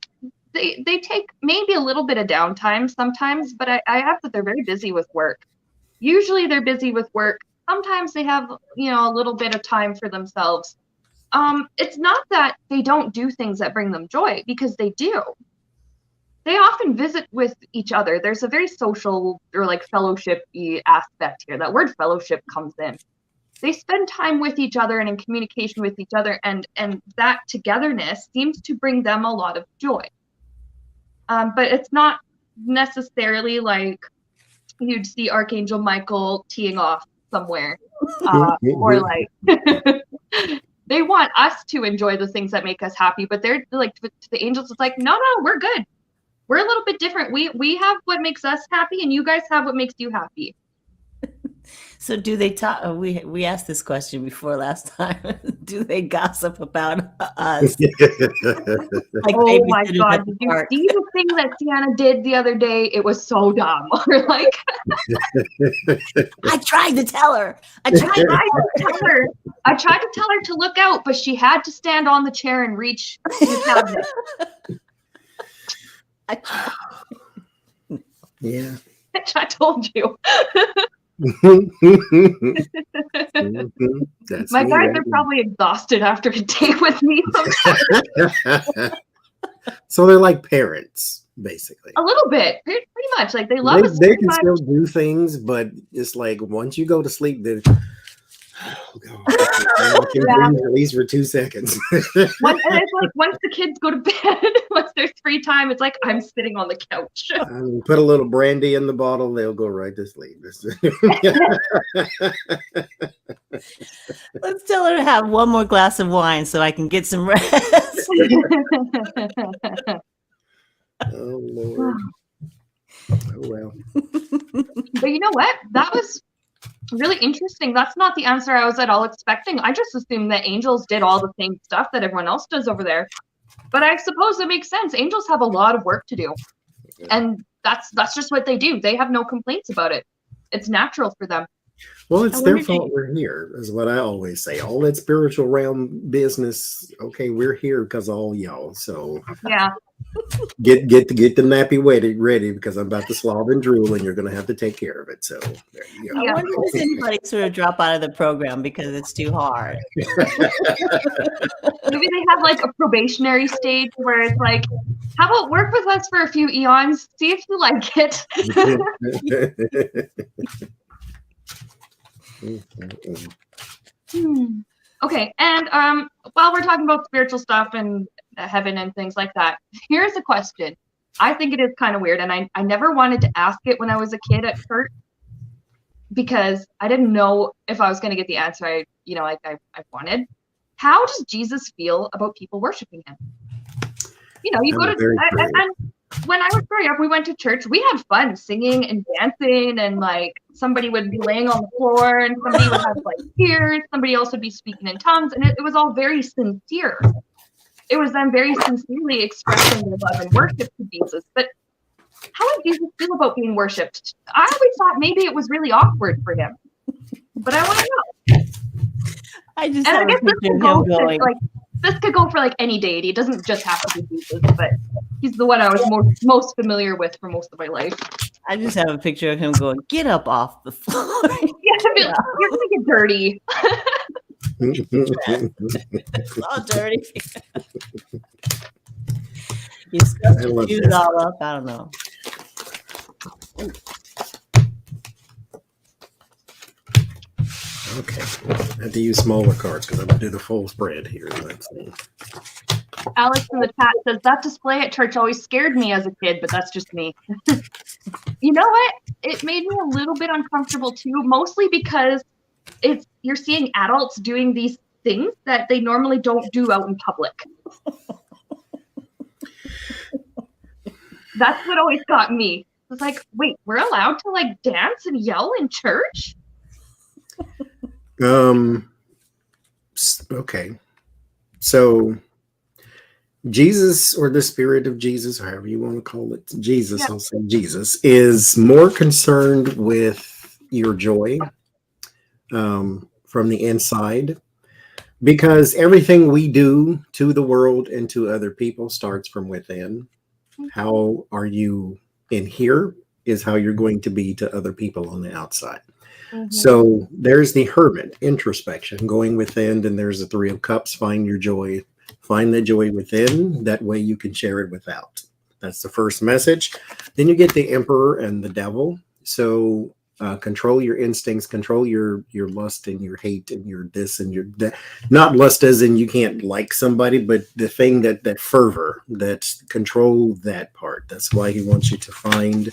[SPEAKER 1] they take maybe a little bit of downtime sometimes, but I have that they're very busy with work. Usually they're busy with work. Sometimes they have, a little bit of time for themselves. It's not that they don't do things that bring them joy, because they do. They often visit with each other. There's a very social or like fellowship-y aspect here. That word fellowship comes in. They spend time with each other and in communication with each other, and that togetherness seems to bring them a lot of joy. But it's not necessarily like you'd see Archangel Michael teeing off somewhere, or like they want us to enjoy the things that make us happy, but they're like, to the angels, it's like, no, we're good. We're a little bit different. We have what makes us happy, and you guys have what makes you happy.
[SPEAKER 3] So do they talk? We asked this question before last time. Do they gossip about us? Like
[SPEAKER 1] Oh my
[SPEAKER 3] babysitters
[SPEAKER 1] God,
[SPEAKER 3] at the
[SPEAKER 1] did you
[SPEAKER 3] park.
[SPEAKER 1] see the thing that Sienna did the other day? It was so dumb. We're like,
[SPEAKER 3] I tried to tell her.
[SPEAKER 1] I tried to tell her to look out, but she had to stand on the chair and reach the cabinet.
[SPEAKER 3] I tried.
[SPEAKER 2] Yeah.
[SPEAKER 1] I told you.
[SPEAKER 2] That's
[SPEAKER 1] My
[SPEAKER 2] me,
[SPEAKER 1] guys
[SPEAKER 2] right?
[SPEAKER 1] are probably exhausted after a day with me sometimes.
[SPEAKER 2] So they're like parents, basically.
[SPEAKER 1] A little bit, pretty much. Like they love us
[SPEAKER 2] They
[SPEAKER 1] very
[SPEAKER 2] can
[SPEAKER 1] much.
[SPEAKER 2] still do things, but it's like once you go to sleep, they're oh God, I can
[SPEAKER 1] Yeah.
[SPEAKER 2] breathe at least for 2 seconds.
[SPEAKER 1] And it's like once the kids go to bed, once there's free time, it's like I'm sitting on the couch.
[SPEAKER 2] Put a little brandy in the bottle, they'll go right to sleep.
[SPEAKER 3] Let's tell her to have one more glass of wine so I can get some rest.
[SPEAKER 2] Oh Lord. Oh well.
[SPEAKER 1] But you know what? That was really interesting. That's not the answer I was at all expecting. I just assumed that angels did all the same stuff that everyone else does over there. But I suppose it makes sense. Angels have a lot of work to do. And that's just what they do. They have no complaints about it. It's natural for them.
[SPEAKER 2] Well, it's
[SPEAKER 1] I
[SPEAKER 2] their
[SPEAKER 1] wonder if
[SPEAKER 2] fault we're here, is what I always say. All that spiritual realm business, okay, we're here because of all y'all. So
[SPEAKER 1] Yeah.
[SPEAKER 2] get the nappy ready because I'm about to slob and drool and you're gonna have to take care of it. So there you go.
[SPEAKER 3] I wonder if anybody sort of drop out of the program because it's too hard.
[SPEAKER 1] Maybe they have like a probationary stage where it's like, how about work with us for a few eons, see if you like it. Okay, and while we're talking about spiritual stuff and heaven and things like that, here's a question. I think it is kind of weird, and I never wanted to ask it when I was a kid at church because I didn't know if I was going to get the answer I wanted. How does Jesus feel about people worshiping him? You know, you go to and when I was growing up, we went to church. We had fun singing and dancing, and like somebody would be laying on the floor, and somebody would have like tears. Somebody else would be speaking in tongues, and it was all very sincere. It was them very sincerely expressing their love and worship to Jesus. But how did Jesus feel about being worshipped? I always thought maybe it was really awkward for him, but I want to know.
[SPEAKER 3] I just
[SPEAKER 1] And I
[SPEAKER 3] have a
[SPEAKER 1] guess this
[SPEAKER 3] picture
[SPEAKER 1] could
[SPEAKER 3] of him
[SPEAKER 1] go
[SPEAKER 3] going.
[SPEAKER 1] like this could go for like any deity. It doesn't just have to be Jesus, but he's the one I was most familiar with for most of my life.
[SPEAKER 3] I just have a picture of him going, "Get up off the floor."
[SPEAKER 1] Yeah, you're gonna get dirty.
[SPEAKER 3] It's all dirty. You stuck
[SPEAKER 2] I
[SPEAKER 3] your
[SPEAKER 2] love
[SPEAKER 3] shoes
[SPEAKER 2] this.
[SPEAKER 3] all up. I don't know.
[SPEAKER 2] Okay, I have to use smaller cards because I'm gonna do the full spread here. Let's see.
[SPEAKER 1] Alex in the chat says that display at church always scared me as a kid, but that's just me. You know what? It made me a little bit uncomfortable too, mostly because you're seeing adults doing these things that they normally don't do out in public. That's what always got me. It was like, wait, we're allowed to like dance and yell in church?
[SPEAKER 2] Okay. So Jesus, or the Spirit of Jesus, however you want to call it, Jesus,
[SPEAKER 1] Yeah.
[SPEAKER 2] I'll say Jesus, is more concerned with your joy from the inside, because everything we do to the world and to other people starts from within. How are you in here is how you're going to be to other people on the outside.
[SPEAKER 1] Mm-hmm.
[SPEAKER 2] So there's the hermit, introspection, going within, and there's the Three of Cups, find your joy, find the joy within, that way you can share it without. That's the first message. Then you get the Emperor and the Devil. So control your instincts, control your lust and your hate and your this and your that. Not lust as in you can't like somebody, but the thing that fervor, that control that part. That's why he wants you to find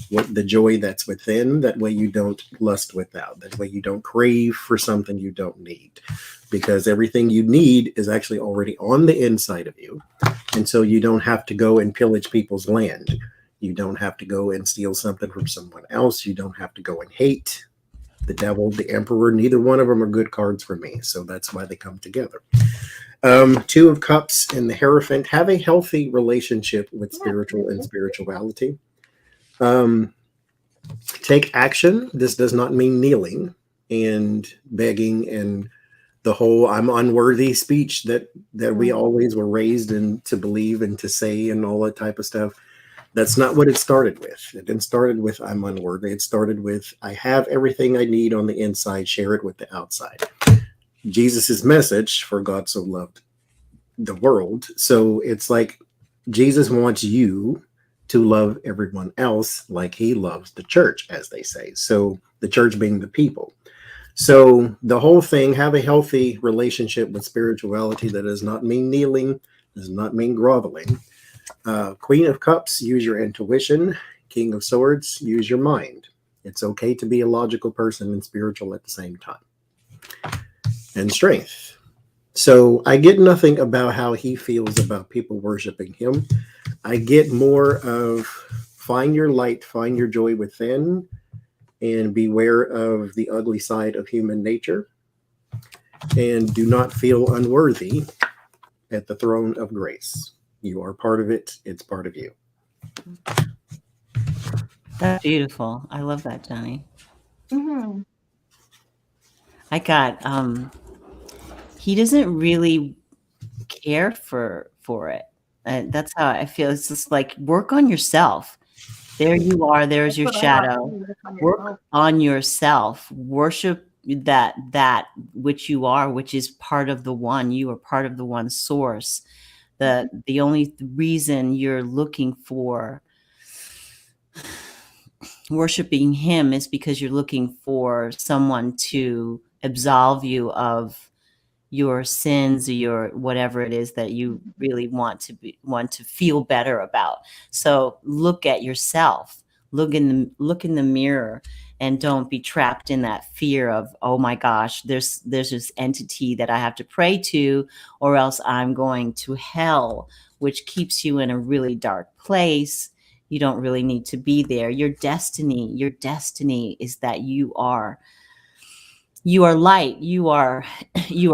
[SPEAKER 2] what the joy that's within. That way you don't lust without. That way you don't crave for something you don't need, because everything you need is actually already on the inside of you. And so you don't have to go and pillage people's land. You don't have to go and steal something from someone else. You don't have to go and hate. the devil, the emperor, neither one of them are good cards for me. So that's why they come together. Two of Cups and the Hierophant. Have a healthy relationship with spiritual and spirituality. Take action. This does not mean kneeling and begging and the whole "I'm unworthy" speech that we always were raised in to believe and to say and all that type of stuff. That's not what it started with. It didn't started with "I'm unworthy." It started with "I have everything I need on the inside. Share it with the outside." Jesus's message, for God so loved the world. So it's like Jesus wants you to love everyone else like he loves the church, as they say. So the church being the people. So the whole thing, have a healthy relationship with spirituality. That does not mean kneeling, does not mean groveling. Queen of Cups, use your intuition. King of Swords, use your mind. It's okay to be a logical person and spiritual at the same time. And Strength. So I get nothing about how he feels about people worshiping him. I get more of find your light, find your joy within, and beware of the ugly side of human nature. And do not feel unworthy at the throne of grace. You are part of it. It's part of you.
[SPEAKER 3] That's beautiful. I love that, Johnny.
[SPEAKER 1] Mm-hmm.
[SPEAKER 3] I got he doesn't really care for it. That's how I feel. It's just like work on yourself. There you are. There's your shadow. Work on yourself. Worship that which you are, which is part of the one. You are part of the one source. The only reason you're looking for worshiping him is because you're looking for someone to absolve you of your sins or your whatever it is that you really want to feel better about. So look at yourself, look in the mirror, and don't be trapped in that fear of, oh my gosh, there's this entity that I have to pray to, or else I'm going to hell, which keeps you in a really dark place. You don't really need to be there. Your destiny is that you are light, you are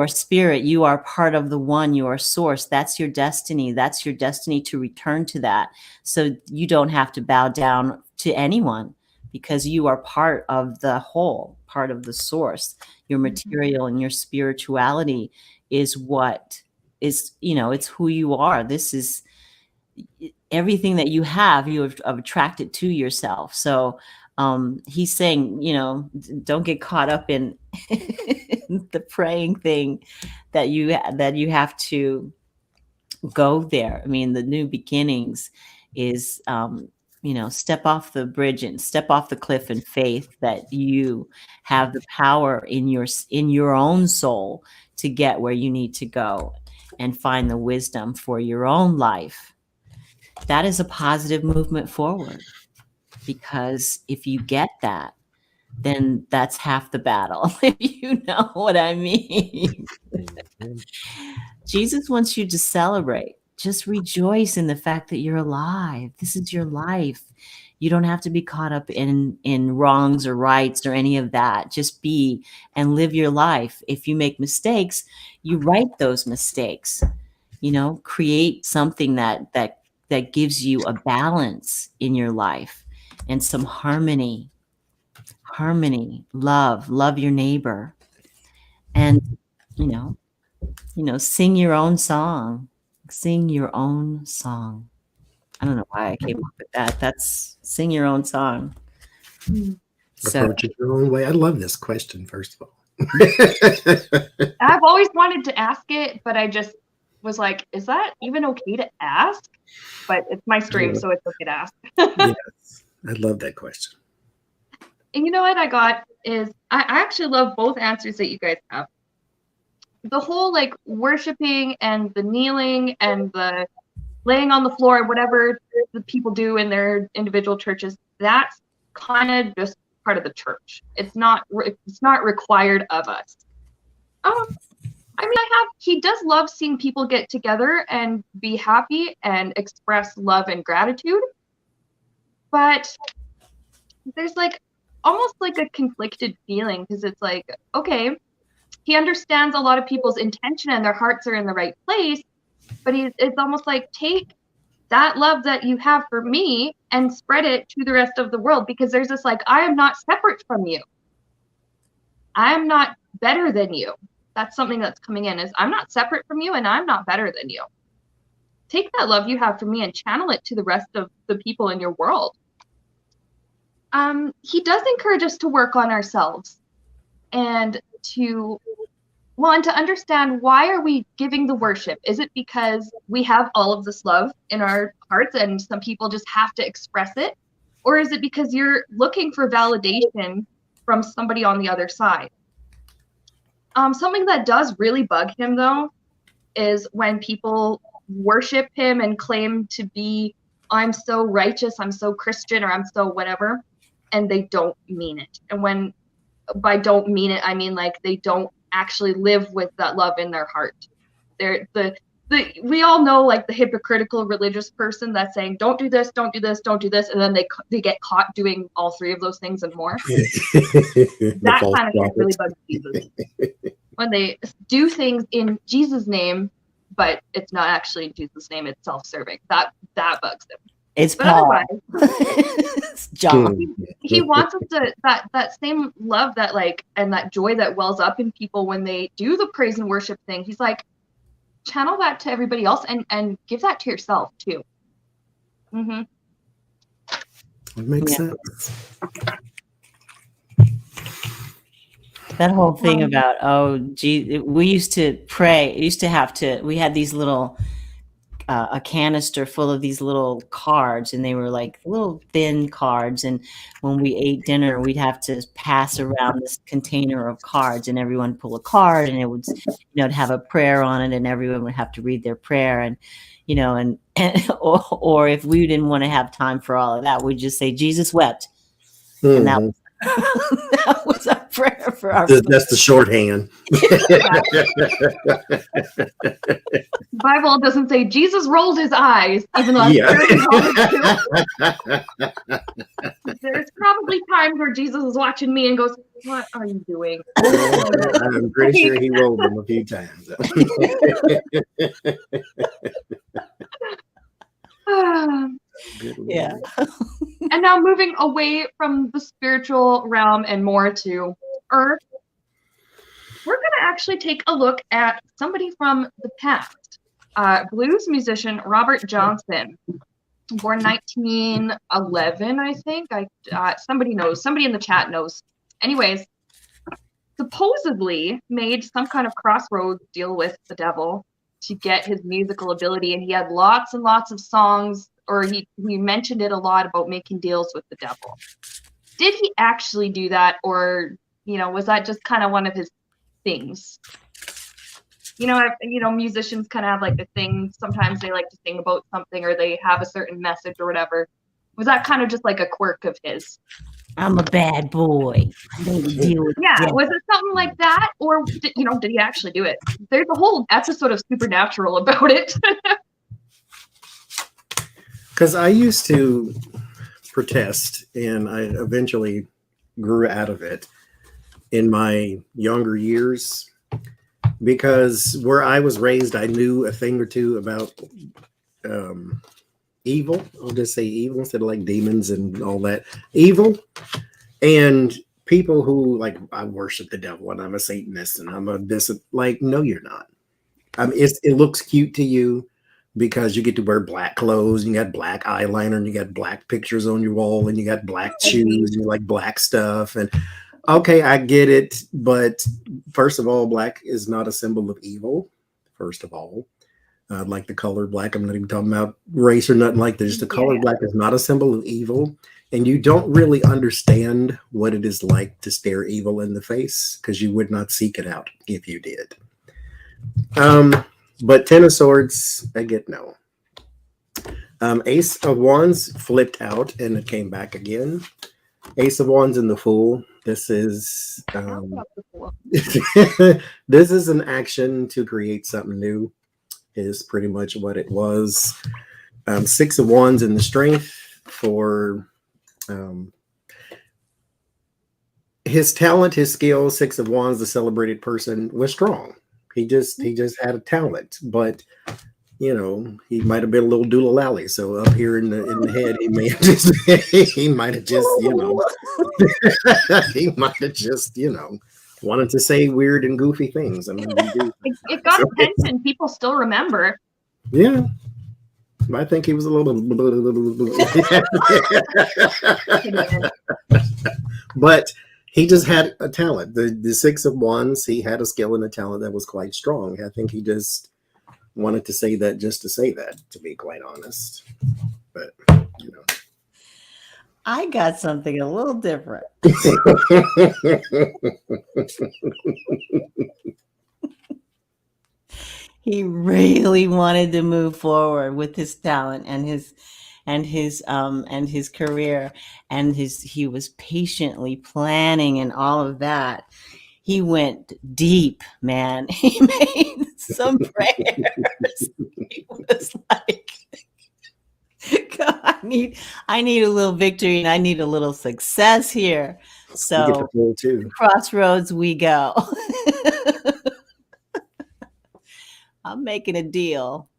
[SPEAKER 3] spirit, you are part of the one, you are source. That's your destiny. That's your destiny to return to that. So you don't have to bow down to anyone because you are part of the whole, part of the source. Your material and your spirituality is what is, it's who you are. This is everything that you have attracted to yourself. So he's saying, don't get caught up in the praying thing that you have to go there. I mean, the new beginnings is, step off the bridge and step off the cliff in faith that you have the power in your own soul to get where you need to go and find the wisdom for your own life. That is a positive movement forward. Because if you get that, then that's half the battle, if you know what I mean. Jesus wants you to celebrate. Just rejoice in the fact that you're alive. This is your life. You don't have to be caught up in wrongs or rights or any of that. Just be and live your life. If you make mistakes, you right those mistakes. Create something that gives you a balance in your life. And some harmony, love your neighbor, and sing your own song. I don't know why I came up with that. That's sing your own song.
[SPEAKER 2] Approach it your own way. I love this question, first of all.
[SPEAKER 1] I've always wanted to ask it, but I just was like, is that even okay to ask? But it's my stream, so it's okay to ask.
[SPEAKER 2] Yes, I love that question.
[SPEAKER 1] And you know what I got is I actually love both answers that you guys have. The whole like worshiping and the kneeling and the laying on the floor, whatever the people do in their individual churches, that's kind of just part of the church. It's not required of us. He does love seeing people get together and be happy and express love and gratitude. But there's like almost like a conflicted feeling because it's like, okay, he understands a lot of people's intention and their hearts are in the right place, but it's almost like, take that love that you have for me and spread it to the rest of the world, because there's this like, I am not separate from you. I am not better than you. That's something that's coming in, is I'm not separate from you and I'm not better than you. Take that love you have for me and channel it to the rest of the people in your world. He does encourage us to work on ourselves and to understand, why are we giving the worship? Is it because we have all of this love in our hearts and some people just have to express it? Or is it because you're looking for validation from somebody on the other side? Something that does really bug him, though, is when people worship him and claim to be, I'm so righteous, I'm so Christian, or I'm so whatever, and they don't mean it. And when by don't mean it, I mean like they don't actually live with that love in their heart. We all know, like, the hypocritical religious person that's saying, don't do this, don't do this, don't do this, and then they get caught doing all three of those things and more. That kind of thing really bugs Jesus. When they do things in Jesus' name, but it's not actually in Jesus' name, it's self-serving. That bugs them.
[SPEAKER 3] It's
[SPEAKER 1] But
[SPEAKER 3] Paul.
[SPEAKER 1] otherwise,
[SPEAKER 3] John.
[SPEAKER 1] he wants us to that same love that, like, and that joy that wells up in people when they do the praise and worship thing. He's like, channel that to everybody else and give that to yourself too. Mm-hmm.
[SPEAKER 2] It makes sense.
[SPEAKER 3] That whole thing about, we used to pray. We had these little, a canister full of these little cards, and they were like little thin cards. And when we ate dinner, we'd have to pass around this container of cards, and everyone pull a card, and it would, it'd have a prayer on it, and everyone would have to read their prayer. And, or if we didn't want to have time for all of that, we'd just say, Jesus wept. And that was our prayer for our food.
[SPEAKER 2] That's the shorthand.
[SPEAKER 1] Bible doesn't say Jesus rolled his eyes, even though there's probably times where Jesus is watching me and goes, what are you doing?
[SPEAKER 2] I'm pretty sure he rolled them a few times.
[SPEAKER 3] Yeah.
[SPEAKER 1] And now moving away from the spiritual realm and more to earth, we're going to actually take a look at somebody from the past. Blues musician Robert Johnson, born 1911, I think. Somebody knows. Somebody in the chat knows. Anyways, supposedly made some kind of crossroads deal with the devil to get his musical ability, and he had lots and lots of songs, or he mentioned it a lot about making deals with the devil. Did he actually do that, or was that just kind of one of his things? Musicians kind of have like a thing. Sometimes they like to sing about something, or they have a certain message or whatever. Was that kind of just like a quirk of his?
[SPEAKER 3] I'm a bad boy.
[SPEAKER 1] Yeah, was it something like that, or did he actually do it? There's a whole episode of Supernatural about it.
[SPEAKER 2] Because I used to protest, and I eventually grew out of it in my younger years, because where I was raised, I knew a thing or two about evil. I'll just say evil instead of like demons and all that. Evil. And people who like, I worship the devil and I'm a Satanist and I'm a this, like, no, you're not. It looks cute to you because you get to wear black clothes and you got black eyeliner and you got black pictures on your wall and you got black shoes and you like black stuff. And okay, I get it. But first of all, black is not a symbol of evil. First of all, like the color black, I'm not even talking about race or nothing like that. Just the color black is not a symbol of evil. And you don't really understand what it is like to stare evil in the face, because you would not seek it out if you did. But Ten of Swords, I get no. Ace of Wands flipped out and it came back again. Ace of Wands and the Fool. This is this is an action to create something new, is pretty much what it was. Six of Wands and the Strength for his talent, his skill, Six of Wands, the celebrated person, was strong. He just had a talent, but he might have been a little doodle-lally. So up here in the head, he may have just he might have just he might have just wanted to say weird and goofy things. I mean,
[SPEAKER 1] it got attention. People still remember.
[SPEAKER 2] Yeah. I think he was a little but he just had a talent. The Six of Wands, he had a skill and a talent that was quite strong. I think he just wanted to say that just to say that, to be quite honest. But
[SPEAKER 3] I got something a little different. He really wanted to move forward with his talent and his career, and he was patiently planning and all of that. He went deep, man. He made some prayers. He was like, God, I need a little victory and I need a little success here. So crossroads we go. I'm making a deal.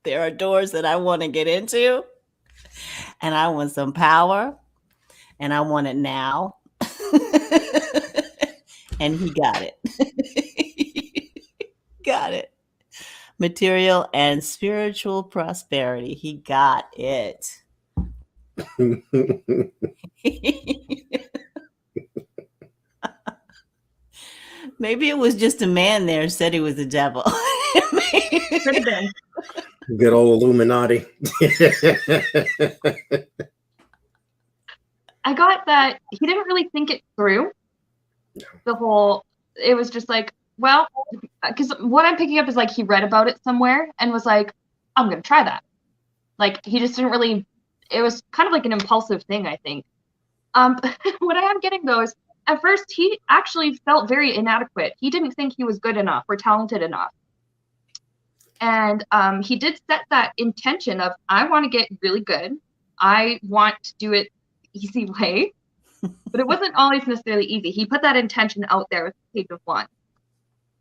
[SPEAKER 3] There are doors that I want to get into, and I want some power, and I want it now. And he got it. Got it. Material and spiritual prosperity. He got it. Maybe it was just a man there said he was the devil.
[SPEAKER 1] Could have been.
[SPEAKER 2] Good old Illuminati.
[SPEAKER 1] I got that he didn't really think it through. It was just like, well, because what I'm picking up is like he read about it somewhere and was like, I'm going to try that. Like he just didn't really, it was kind of like an impulsive thing, I think. What I am getting though is at first he actually felt very inadequate. He didn't think he was good enough or talented enough. And he did set that intention of, I want to get really good. I want to do it easy way. But it wasn't always necessarily easy. He put that intention out there with the Page of Wands.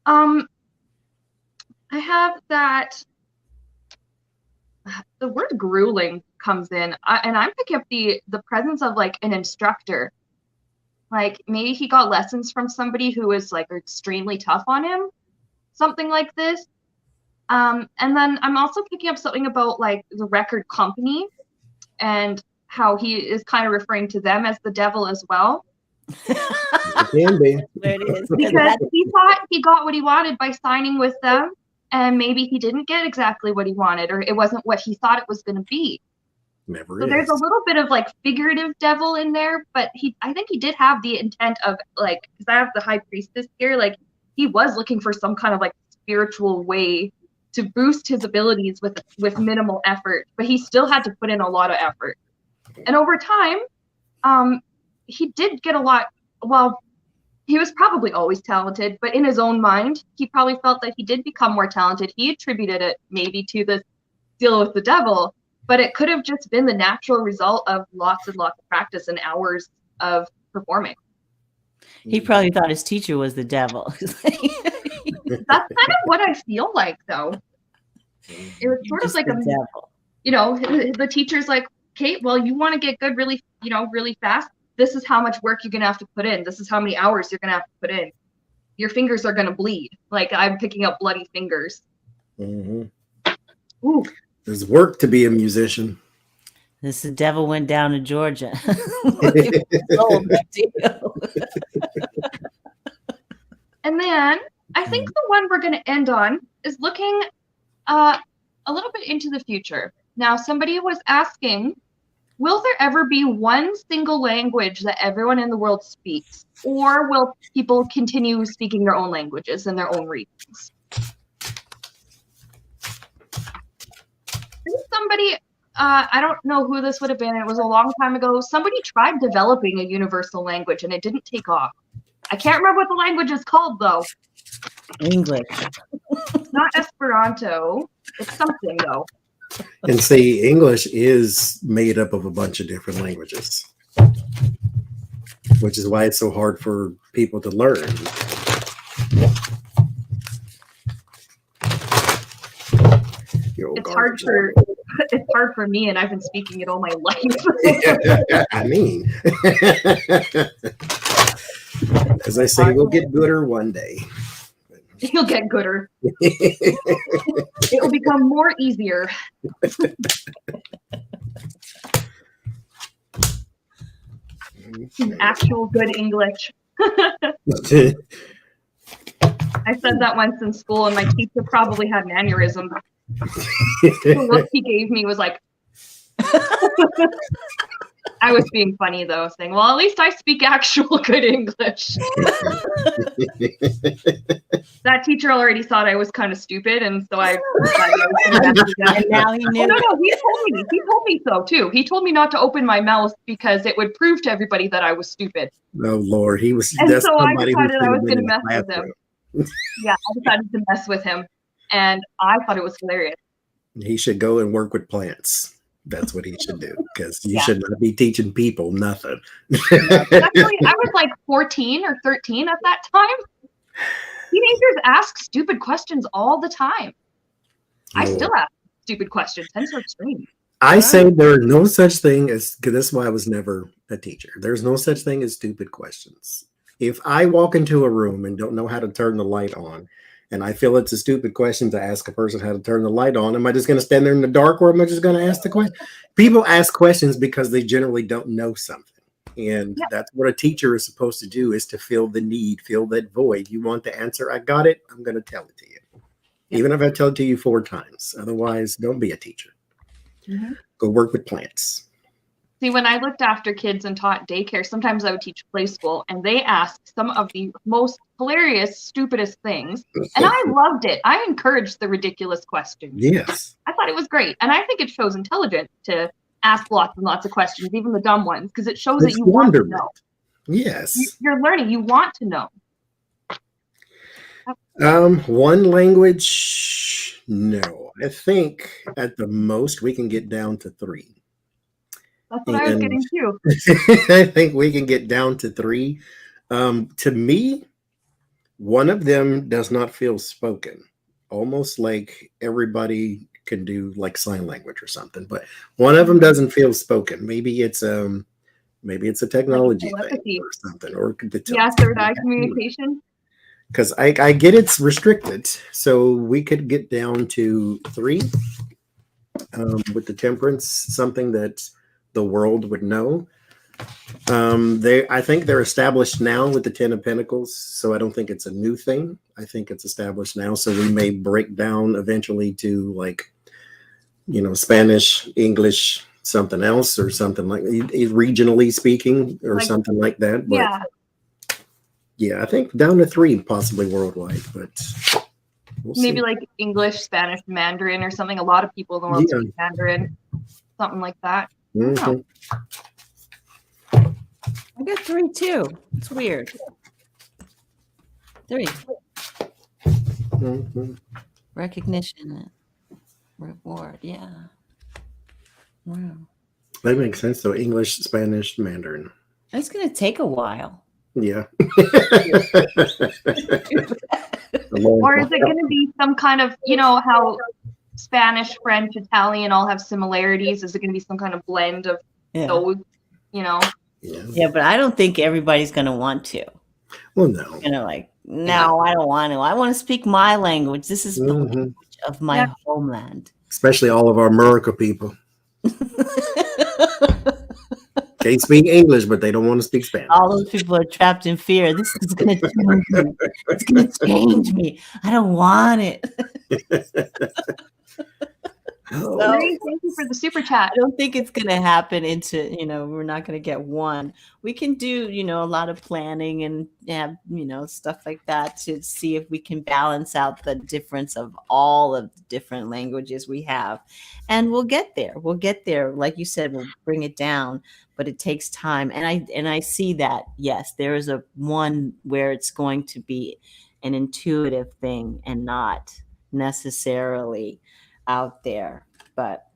[SPEAKER 1] I have that the word grueling comes in, and I'm picking up the presence of like an instructor. Like maybe he got lessons from somebody who was like extremely tough on him, something like this. And then I'm also picking up something about like the record company and how he is kind of referring to them as the devil as well.
[SPEAKER 2] It can be.
[SPEAKER 3] There it is.
[SPEAKER 1] Because he thought he got what he wanted by signing with them, and maybe he didn't get exactly what he wanted, or it wasn't what he thought it was going to be.
[SPEAKER 2] Never
[SPEAKER 1] so
[SPEAKER 2] is.
[SPEAKER 1] There's a little bit of like figurative devil in there, but I think he did have the intent of like, because I have the High Priestess here, like he was looking for some kind of like spiritual way to boost his abilities with minimal effort, but he still had to put in a lot of effort. And over time, he did get a lot. Well, he was probably always talented, but in his own mind, he probably felt that he did become more talented. He attributed it maybe to the deal with the devil, but it could have just been the natural result of lots and lots of practice and hours of performing.
[SPEAKER 3] He probably thought his teacher was the devil.
[SPEAKER 1] That's kind of what I feel like, though. It was sort of like a
[SPEAKER 3] devil.
[SPEAKER 1] The teacher's like, Kate, well, you want to get good really fast. This is how much work you're going to have to put in. This is how many hours you're going to have to put in. Your fingers are going to bleed. Like I'm picking up bloody fingers.
[SPEAKER 2] Mm-hmm.
[SPEAKER 1] Ooh.
[SPEAKER 2] There's work to be a musician.
[SPEAKER 3] The devil went down to Georgia.
[SPEAKER 1] And then I think the one we're going to end on is looking a little bit into the future. Now, somebody was asking, will there ever be one single language that everyone in the world speaks? Or will people continue speaking their own languages in their own regions? Somebody, I don't know who this would have been. It was a long time ago. Somebody tried developing a universal language and it didn't take off. I can't remember what the language is called, though.
[SPEAKER 3] English.
[SPEAKER 1] It's not Esperanto. It's something, though.
[SPEAKER 2] And see, English is made up of a bunch of different languages, which is why it's so hard for people to learn.
[SPEAKER 1] It's hard for me, and I've been speaking it all my life.
[SPEAKER 2] I mean, as I say, we'll get gooder one day.
[SPEAKER 1] You'll get gooder. It will become more easier. Actual good English. I said that once in school, and my teacher probably had an aneurysm. The look he gave me was like, I was being funny though, saying, well, at least I speak actual good English. That teacher already thought I was kind of stupid, and so I decided I was going to mess with him.
[SPEAKER 3] And now he knew.
[SPEAKER 1] Oh, no, he told me so too. He told me not to open my mouth because it would prove to everybody that I was stupid.
[SPEAKER 2] Oh Lord, he was.
[SPEAKER 1] And
[SPEAKER 2] that's
[SPEAKER 1] so I
[SPEAKER 2] somebody who
[SPEAKER 1] decided I was
[SPEAKER 2] should have
[SPEAKER 1] going to
[SPEAKER 2] been in
[SPEAKER 1] mess
[SPEAKER 2] the
[SPEAKER 1] with him.
[SPEAKER 2] classroom.
[SPEAKER 1] Yeah, I decided to mess with him, and I thought it was hilarious.
[SPEAKER 2] He should go and work with plants. That's what he should do, because you
[SPEAKER 1] Yeah.
[SPEAKER 2] should not be teaching people nothing.
[SPEAKER 1] Actually, I was like 14 or 13 at that time. Teenagers ask stupid questions all the time. I
[SPEAKER 2] Lord.
[SPEAKER 1] still ask stupid questions, hence our stream.
[SPEAKER 2] I say there is no such thing as, because that's why I was never a teacher. There's no such thing as stupid questions. If I walk into a room and don't know how to turn the light on, and I feel it's a stupid question to ask a person how to turn the light on, am I just going to stand there in the dark, or am I just going to ask the question? People ask questions because they generally don't know something. And
[SPEAKER 1] Yeah.
[SPEAKER 2] that's what a teacher is supposed to do, is to fill the need, fill that void. You want the answer, I got it, I'm going to tell it to you.
[SPEAKER 1] Yeah.
[SPEAKER 2] Even if I tell it to you 4 times. Otherwise, don't be a teacher.
[SPEAKER 1] Mhm.
[SPEAKER 2] Go work with plants.
[SPEAKER 1] See, when I looked after kids and taught daycare, sometimes I would teach play school, and they asked some of the most hilarious, stupidest things. And I loved it. I encouraged the ridiculous questions.
[SPEAKER 2] Yes.
[SPEAKER 1] I thought it was great. And I think it shows intelligence to ask lots and lots of questions, even the dumb ones, because it shows
[SPEAKER 2] It's
[SPEAKER 1] that you want to
[SPEAKER 2] wonderment.
[SPEAKER 1] know.
[SPEAKER 2] Yes.
[SPEAKER 1] You're learning. You want to know.
[SPEAKER 2] One language, no. I think at the most we can get down to 3.
[SPEAKER 1] That's what I was
[SPEAKER 2] And-
[SPEAKER 1] getting to.
[SPEAKER 2] I think we can get down to 3. To me, one of them does not feel spoken. Almost like everybody can do like sign language or something, but one of them doesn't feel spoken. Maybe it's a technology thing
[SPEAKER 1] telepathy.
[SPEAKER 2] or something, or
[SPEAKER 1] Yeah, third eye communication.
[SPEAKER 2] because I get it's restricted, so we could get down to 3 with the temperance, something that the world would know. I think they're established now with the 10 of Pentacles, so I don't think it's a new thing. I think it's established now, so we may break down eventually to like, Spanish, English, something else, or something like regionally speaking, or
[SPEAKER 1] Like-
[SPEAKER 2] something like that. But
[SPEAKER 1] Yeah.
[SPEAKER 2] yeah, I think down to 3, possibly worldwide, but we'll
[SPEAKER 1] Maybe
[SPEAKER 2] see.
[SPEAKER 1] like English, Spanish, Mandarin or something. A lot of people in the world
[SPEAKER 2] Yeah.
[SPEAKER 1] speak Mandarin. Something like that.
[SPEAKER 2] Mhm.
[SPEAKER 3] I got 3 too. It's weird. 3.
[SPEAKER 2] Mhm.
[SPEAKER 3] Recognition. Reward. Yeah. Wow.
[SPEAKER 2] That makes sense though. English, Spanish, Mandarin.
[SPEAKER 3] It's going to take a while.
[SPEAKER 2] Yeah.
[SPEAKER 1] Or is it going to be some kind of, how Spanish, French, Italian all have similarities? Is it going to be some kind of blend of
[SPEAKER 3] Yeah.
[SPEAKER 1] those,
[SPEAKER 2] Yeah.
[SPEAKER 3] Yeah, but I don't think everybody's going to want to.
[SPEAKER 2] Well, no.
[SPEAKER 3] No, I don't want to. I want to speak my language. This is the
[SPEAKER 2] Mhm.
[SPEAKER 3] language of my
[SPEAKER 1] Yeah.
[SPEAKER 3] homeland.
[SPEAKER 2] Especially all of our America people. They speak English, but they don't want to speak Spanish.
[SPEAKER 3] All those people are trapped in fear. This is going to change me. It's going to change me. I don't want it.
[SPEAKER 2] Oh,
[SPEAKER 3] So-
[SPEAKER 1] Marie, thank you for the super chat.
[SPEAKER 3] I don't think it's going to happen we're not going to get one. We can do, a lot of planning and have, stuff like that to see if we can balance out the difference of all of the different languages we have. And we'll get there. We'll get there. Like you said, we'll bring it down, but it takes time. And I see that, yes, there is a one where it's going to be an intuitive thing and not necessarily out there, but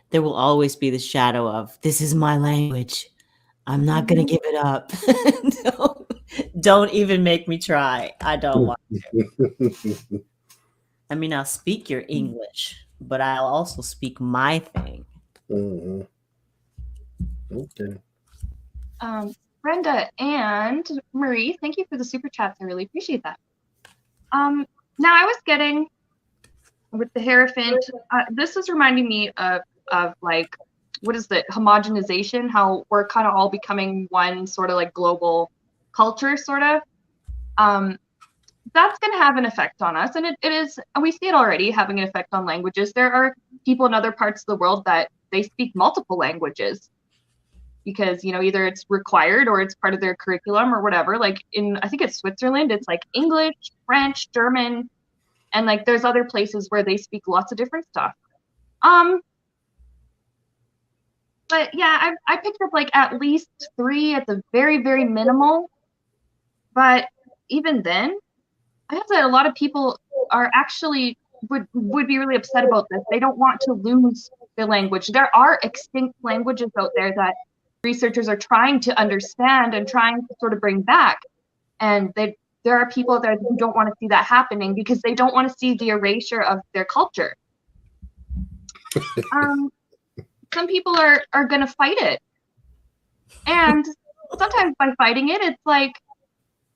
[SPEAKER 3] there will always be the shadow of, this is my language. I'm not going to give it up. Don't even make me try. I don't want to. I mean, I'll speak your English, but I'll also speak my thing.
[SPEAKER 2] Mhm. Okay.
[SPEAKER 1] Brenda and Marie, thank you for the super chats. I really appreciate that. Now I was getting with the Hierophant, this is reminding me of like, what is the homogenization? How we're kind of all becoming one sort of like global culture, sort of. That's going to have an effect on us, and it is. We see it already having an effect on languages. There are people in other parts of the world that they speak multiple languages because either it's required or it's part of their curriculum or whatever. Like I think it's Switzerland, it's like English, French, German, and like there's other places where they speak lots of different stuff. But yeah, I picked up like at least 3 at the very, very minimal. But even then, I have that a lot of people are actually would be really upset about this. They don't want to lose their language. There are extinct languages out there that researchers are trying to understand and trying to sort of bring back. And there are people there who don't want to see that happening because they don't want to see the erasure of their culture. Some people are going to fight it. And sometimes by fighting it, it's like,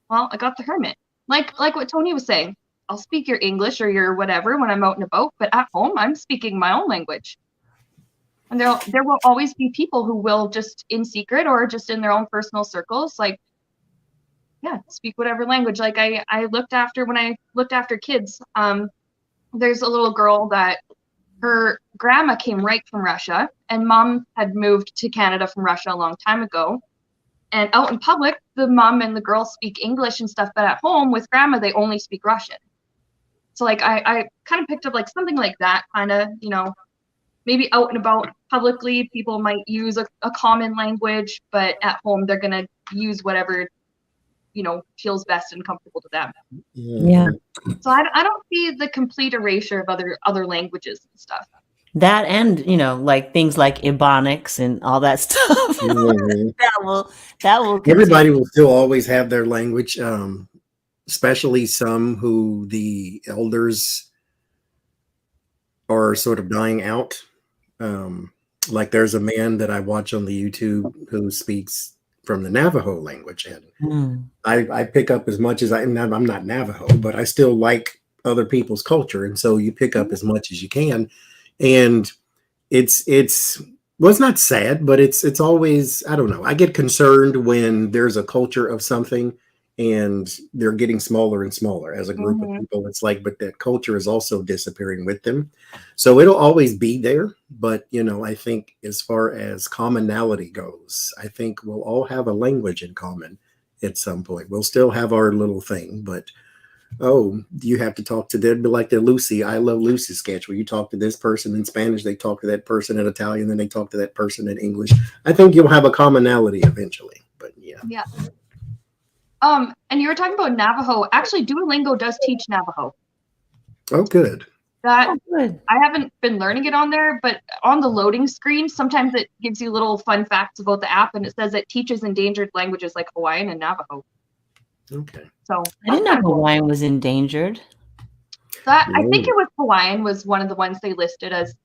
[SPEAKER 1] well, I got the hermit. Like what Tony was saying. I'll speak your English or your whatever when I'm out and about, but at home, I'm speaking my own language. And there will always be people who will just in secret or just in their own personal circles, like, yeah, speak whatever language. Like I looked after, when I looked after kids, there's a little girl that her grandma came right from Russia, and mom had moved to Canada from Russia a long time ago. And out in public, the mom and the girl speak English and stuff, but at home with grandma, they only speak Russian. So like I kind of picked up like something like that, kind of, maybe out and about publicly, people might use a common language, but at home they're gonna use whatever feels best and comfortable to them.
[SPEAKER 3] Yeah.
[SPEAKER 1] So I don't see the complete erasure of other languages and stuff.
[SPEAKER 3] That and like things like Ebonics and all that stuff.
[SPEAKER 2] Mhm.
[SPEAKER 3] that will
[SPEAKER 2] Everybody will still always have their language, especially some who the elders are sort of dying out. Like there's a man that I watch on the YouTube who speaks from the Navajo language, and I pick up as much as I'm not Navajo, but I still like other people's culture, and so you pick up as much as you can. And it's well, it's not sad, but it's always, I don't know. I get concerned when there's a culture of something and they're getting smaller and smaller as a group of people. It's like, but that culture is also disappearing with them. So it'll always be there. But, I think as far as commonality goes, I think we'll all have a language in common at some point. We'll still have our little thing, but you have to talk to them, be like the Lucy, I Love Lucy sketch where you talk to this person in Spanish, they talk to that person in Italian, then they talk to that person in English. I think you'll have a commonality eventually, but yeah.
[SPEAKER 1] Yeah. And you were talking about Navajo. Actually, Duolingo does teach Navajo.
[SPEAKER 2] Oh, good.
[SPEAKER 3] good.
[SPEAKER 1] I haven't been learning it on there, but on the loading screen, sometimes it gives you little fun facts about the app, and it says it teaches endangered languages like Hawaiian and Navajo.
[SPEAKER 2] Okay.
[SPEAKER 1] So
[SPEAKER 3] I didn't know Hawaiian was endangered.
[SPEAKER 1] I think it was Hawaiian was one of the ones they listed as.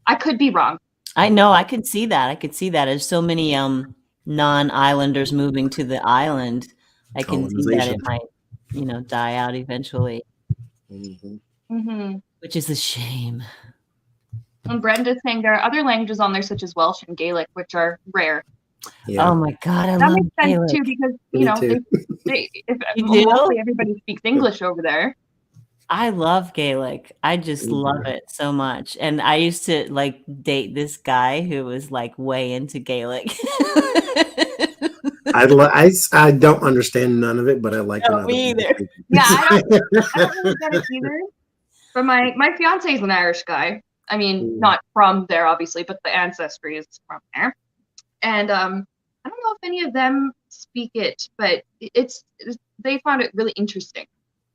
[SPEAKER 1] I could be wrong.
[SPEAKER 3] I know. I could see that. There's so many non-islanders moving to the island. I can see that it might, die out eventually. Which is a shame.
[SPEAKER 1] And Brenda's saying there are other languages on there such as Welsh and Gaelic, which are rare.
[SPEAKER 3] Yeah. Oh my God, I
[SPEAKER 1] that
[SPEAKER 3] love
[SPEAKER 1] makes sense
[SPEAKER 3] Gaelic.
[SPEAKER 1] too, because mostly everybody speaks English over there.
[SPEAKER 3] I love Gaelic. I just love it so much. And I used to date this guy who was way into Gaelic.
[SPEAKER 2] I don't understand none of it, but I like it.
[SPEAKER 3] Me either.
[SPEAKER 1] Yeah, I don't really get it either. But my fiance is an Irish guy. I mean, not from there, obviously, but the ancestry is from there. And I don't know if any of them speak it, but they found it really interesting.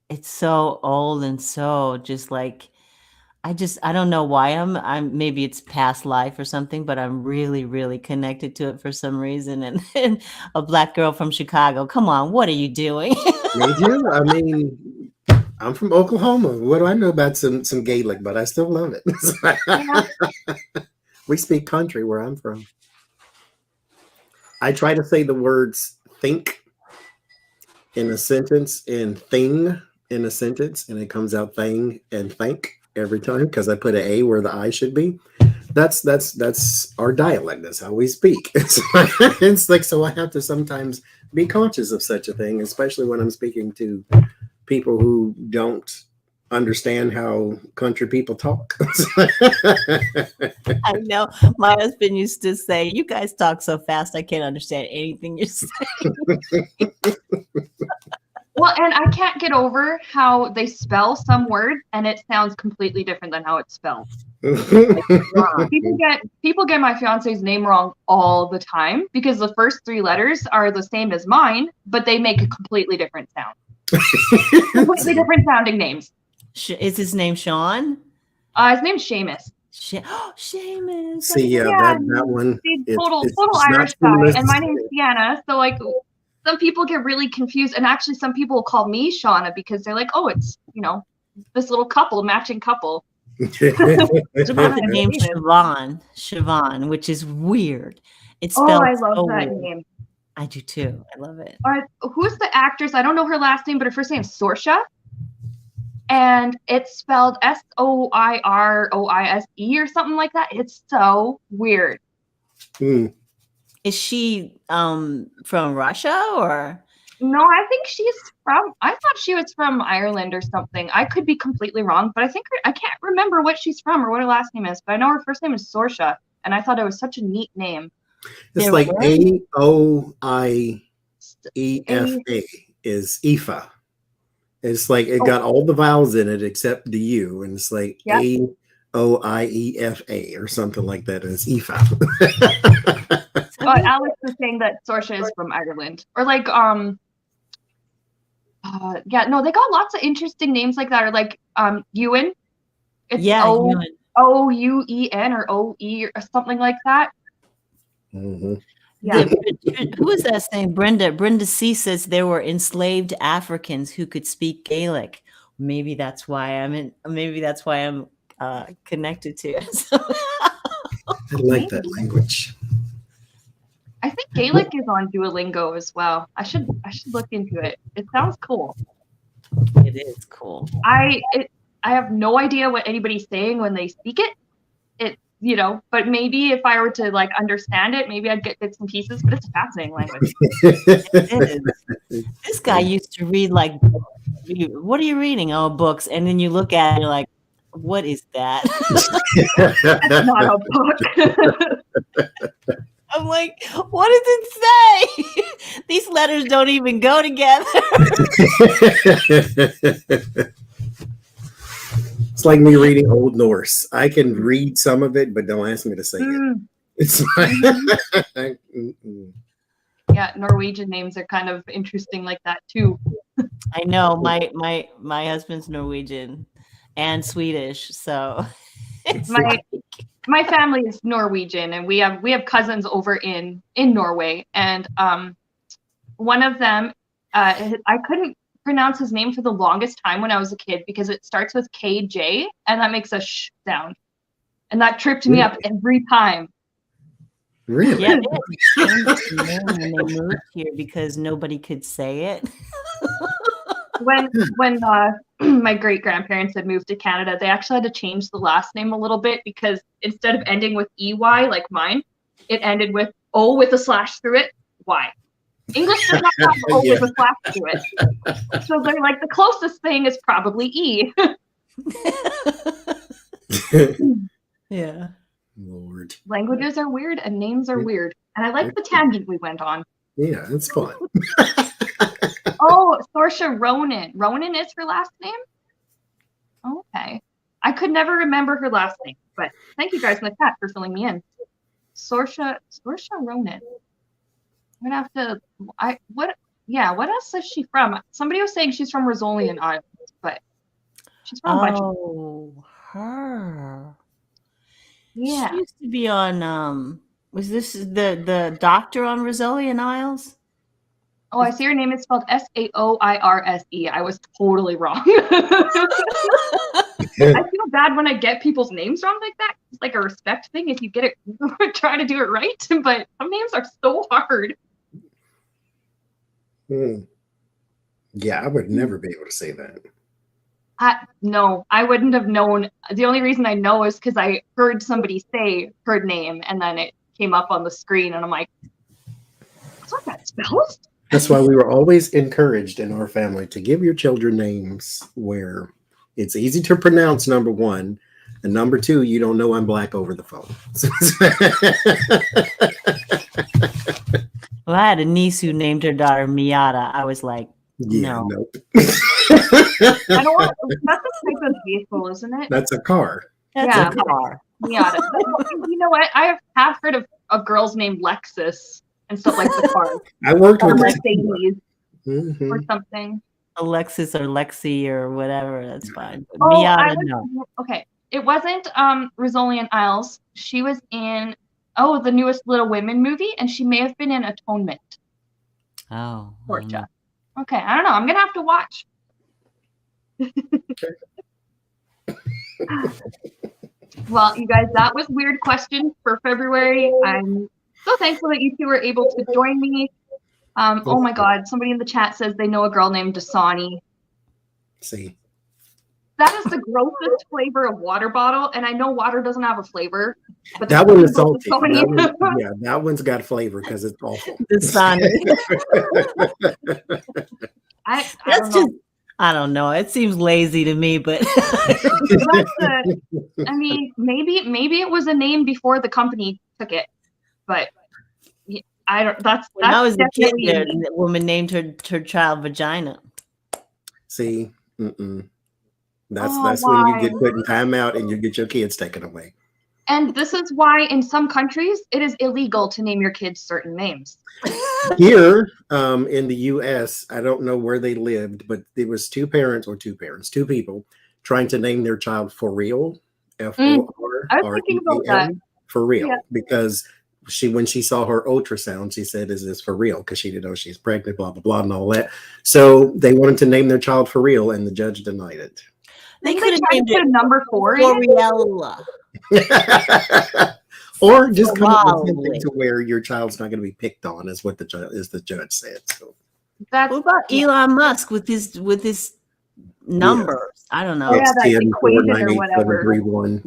[SPEAKER 3] It's so old and so just I don't know why I'm maybe it's past life or something, but I'm really, really connected to it for some reason. And a black girl from Chicago, come on, what are you doing?
[SPEAKER 2] Me too. I mean, I'm from Oklahoma. What do I know about some Gaelic? But I still love it. We speak country where I'm from. I try to say the words think in a sentence and thing in a sentence, and it comes out thing and think every time because I put an A where the I should be. That's our dialect. That's how we speak. It's like, so I have to sometimes be conscious of such a thing, especially when I'm speaking to people who don't understand how country people talk.
[SPEAKER 3] I know my husband used to say, "You guys talk so fast, I can't understand anything you're saying."
[SPEAKER 1] Well, and I can't get over how they spell some words and it sounds completely different than how it's spelled. People get my fiance's name wrong all the time because the first 3 letters are the same as mine, but they make a completely different sound. Completely different sounding names.
[SPEAKER 3] Is his name Sean?
[SPEAKER 1] His name's Seamus.
[SPEAKER 3] Seamus.
[SPEAKER 2] See, that one.
[SPEAKER 1] Total
[SPEAKER 2] it's
[SPEAKER 1] Irish
[SPEAKER 2] not
[SPEAKER 1] guy,
[SPEAKER 2] Seamus.
[SPEAKER 1] and my name's Sienna. So like, some people get really confused, and actually, some people call me Shauna because they're like, "Oh, it's this little couple, matching couple."
[SPEAKER 3] What about the name Siobhan, which is weird. It's spelled
[SPEAKER 1] I love
[SPEAKER 3] so
[SPEAKER 1] that
[SPEAKER 3] weird.
[SPEAKER 1] name.
[SPEAKER 3] I do too. I love it.
[SPEAKER 1] Who's the actress? I don't know her last name, but her first name is Saoirse, and it's spelled Soiroise or something like that. It's so weird.
[SPEAKER 3] Is she from Russia or?
[SPEAKER 1] No, I think I thought she was from Ireland or something. I could be completely wrong, but I can't remember what she's from or what her last name is, but I know her first name is Saoirse, and I thought it was such a neat name.
[SPEAKER 2] It's like Aoiefa is Aoife. It's like it got all the vowels in it except the U, and it's like Aoiefa or something like that. It's Aoife.
[SPEAKER 1] Alex was saying that Saoirse is from Ireland, or like they got lots of interesting names like that, or like Ewan. It's
[SPEAKER 3] Ewan.
[SPEAKER 1] Ouen or OE or something like that.
[SPEAKER 2] Mm-hmm.
[SPEAKER 1] Yeah.
[SPEAKER 3] Who is that saying? Brenda C says there were enslaved Africans who could speak Gaelic. Maybe that's why I'm connected to it.
[SPEAKER 2] I like that language.
[SPEAKER 1] I think Gaelic is on Duolingo as well. I should look into it. It sounds cool.
[SPEAKER 3] It is cool.
[SPEAKER 1] I have no idea what anybody's saying when they speak it. But maybe if I were to like understand it, maybe I'd get bits and pieces. But it's a fascinating language.
[SPEAKER 3] It is. This guy used to read like, what are you reading? Oh, books, and then you look at it, and you're like, what is that?
[SPEAKER 1] That's not a book.
[SPEAKER 3] I'm like, what does it say? These letters don't even go together.
[SPEAKER 2] It's like me reading Old Norse. I can read some of it, but don't ask me to say it. It's like,
[SPEAKER 1] yeah, Norwegian names are kind of interesting like that too.
[SPEAKER 3] I know my husband's Norwegian and Swedish, so
[SPEAKER 1] my family is Norwegian, and we have cousins over in Norway, and one of them, I couldn't pronounce his name for the longest time when I was a kid because it starts with KJ, and that makes a sh sound, and that tripped me up every time.
[SPEAKER 2] Really?
[SPEAKER 3] Yeah, when they moved here because nobody could say it.
[SPEAKER 1] When my great grandparents had moved to Canada, they actually had to change the last name a little bit because instead of ending with EY like mine, it ended with O with a slash through it, Y. English does not have O with a slash through it. So they're like, the closest thing is probably E.
[SPEAKER 3] Yeah.
[SPEAKER 2] Lord.
[SPEAKER 1] Languages are weird and names are weird. And I like the tangent we went on.
[SPEAKER 2] Yeah, it's fun.
[SPEAKER 1] Oh, Saoirse Ronan. Ronan is her last name? Okay. I could never remember her last name, but thank you guys in the chat for filling me in. Saoirse Ronan. I'm gonna have to what else is she from? Somebody was saying she's from Rosolian Island, but she's from a bunch of
[SPEAKER 3] her.
[SPEAKER 1] Yeah.
[SPEAKER 3] She used to be on was this the doctor on Rizzoli and Isles?
[SPEAKER 1] Oh, I see her name is spelled Saoirse. I was totally wrong. I feel bad when I get people's names wrong like that. It's like a respect thing if you get it, try to do it right. But some names are so hard.
[SPEAKER 2] Yeah, I would never be able to say that.
[SPEAKER 1] No, I wouldn't have known. The only reason I know is because I heard somebody say her name and then it came up on the screen and I'm like, that's what that spells?
[SPEAKER 2] That's why we were always encouraged in our family to give your children names where it's easy to pronounce, number one, and number two, you don't know I'm black over the phone.
[SPEAKER 3] Well, I had a niece who named her daughter Miata. I was like,
[SPEAKER 2] yeah,
[SPEAKER 3] no.
[SPEAKER 2] nope.
[SPEAKER 1] I don't want. That's a type of vehicle, isn't it?
[SPEAKER 2] That's a car.
[SPEAKER 3] That's
[SPEAKER 1] Yeah.
[SPEAKER 3] a car.
[SPEAKER 1] Yeah. You know what? I have heard of girls named Lexus and stuff like the car.
[SPEAKER 2] I worked
[SPEAKER 1] Or
[SPEAKER 2] with
[SPEAKER 1] Mercedes
[SPEAKER 2] Mhm.
[SPEAKER 1] or something.
[SPEAKER 3] Alexis or Lexi or whatever. That's fine. But
[SPEAKER 1] Oh,
[SPEAKER 3] Miata, no.
[SPEAKER 1] okay. It wasn't Rizzoli and Isles. She was in the newest Little Women movie, and she may have been in Atonement.
[SPEAKER 3] Oh. I don't know.
[SPEAKER 1] Portia. Okay, I don't know. I'm gonna have to watch. Well, you guys, that was weird question for February. I'm so thankful that you two were able to join me. Oh my God, somebody in the chat says they know a girl named Dasani.
[SPEAKER 2] See,
[SPEAKER 1] That is the grossest flavor of water bottle, and I know water doesn't have a flavor. But
[SPEAKER 2] that one is salty.
[SPEAKER 1] Dasani.
[SPEAKER 2] That one, yeah, that one's got flavor because it's awful.
[SPEAKER 3] Dasani.
[SPEAKER 1] I
[SPEAKER 3] That's
[SPEAKER 1] don't know.
[SPEAKER 3] just, I don't know. It seems lazy to me, but
[SPEAKER 1] I mean, maybe it was a name before the company took it, but I don't. That's
[SPEAKER 3] when I was a kid,
[SPEAKER 1] definitely
[SPEAKER 3] there, the woman named her child Vagina.
[SPEAKER 2] See, that's
[SPEAKER 1] Oh,
[SPEAKER 2] that's when you get
[SPEAKER 1] why?
[SPEAKER 2] put in timeout and you get your kids taken away.
[SPEAKER 1] And this is why in some countries it is illegal to name your kids certain names.
[SPEAKER 2] Here in the U.S., I don't know where they lived, but there was two people trying to name their child For Real, F-O-R-R-E-A-L,
[SPEAKER 1] I was thinking about that.
[SPEAKER 2] For real,
[SPEAKER 1] Yeah.
[SPEAKER 2] because when she saw her ultrasound, she said, "Is this for real?" Because she didn't know she's pregnant, blah blah blah, and all that. So they wanted to name their child For Real, and the judge denied it.
[SPEAKER 3] They
[SPEAKER 1] Maybe
[SPEAKER 3] could have
[SPEAKER 1] tried to
[SPEAKER 3] named
[SPEAKER 1] put a
[SPEAKER 3] it
[SPEAKER 1] number 4 in it.
[SPEAKER 3] Floriella.
[SPEAKER 2] Or just come up with something
[SPEAKER 3] Probably.
[SPEAKER 2] to where your child's not going to be picked on, is what the judge said. So
[SPEAKER 1] That's
[SPEAKER 3] What about Elon Musk with his numbers? I don't know.
[SPEAKER 1] Oh, yeah, that
[SPEAKER 2] 10, 4,
[SPEAKER 1] equation
[SPEAKER 2] 9,
[SPEAKER 1] or
[SPEAKER 2] 8,
[SPEAKER 1] whatever.
[SPEAKER 2] 7, 3, 1.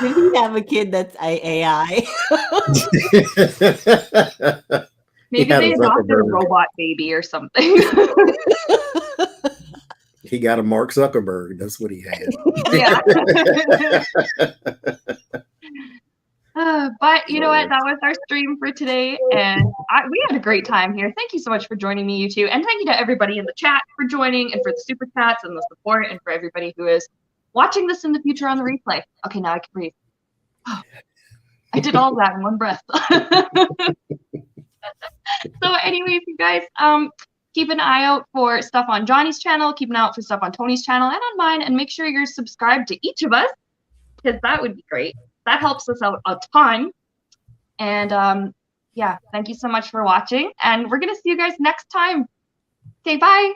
[SPEAKER 3] Maybe you have a kid that's AI.
[SPEAKER 1] maybe
[SPEAKER 2] had
[SPEAKER 1] they
[SPEAKER 2] a
[SPEAKER 1] adopted a
[SPEAKER 2] Zuckerberg.
[SPEAKER 1] robot baby or something.
[SPEAKER 2] He got a Mark Zuckerberg. That's what he had.
[SPEAKER 1] Yeah. But you know what? That was our stream for today, and we had a great time here. Thank you so much for joining me, you two, and thank you to everybody in the chat for joining, and for the super chats and the support, and for everybody who is watching this in the future on the replay. Okay, now I can breathe. I did all that in one breath. So, anyways, you guys, keep an eye out for stuff on Johnny's channel. Keep an eye out for stuff on Tony's channel and on mine, and make sure you're subscribed to each of us, because that would be great. That helps us out a ton. And yeah, thank you so much for watching, and we're gonna see you guys next time. Okay, bye.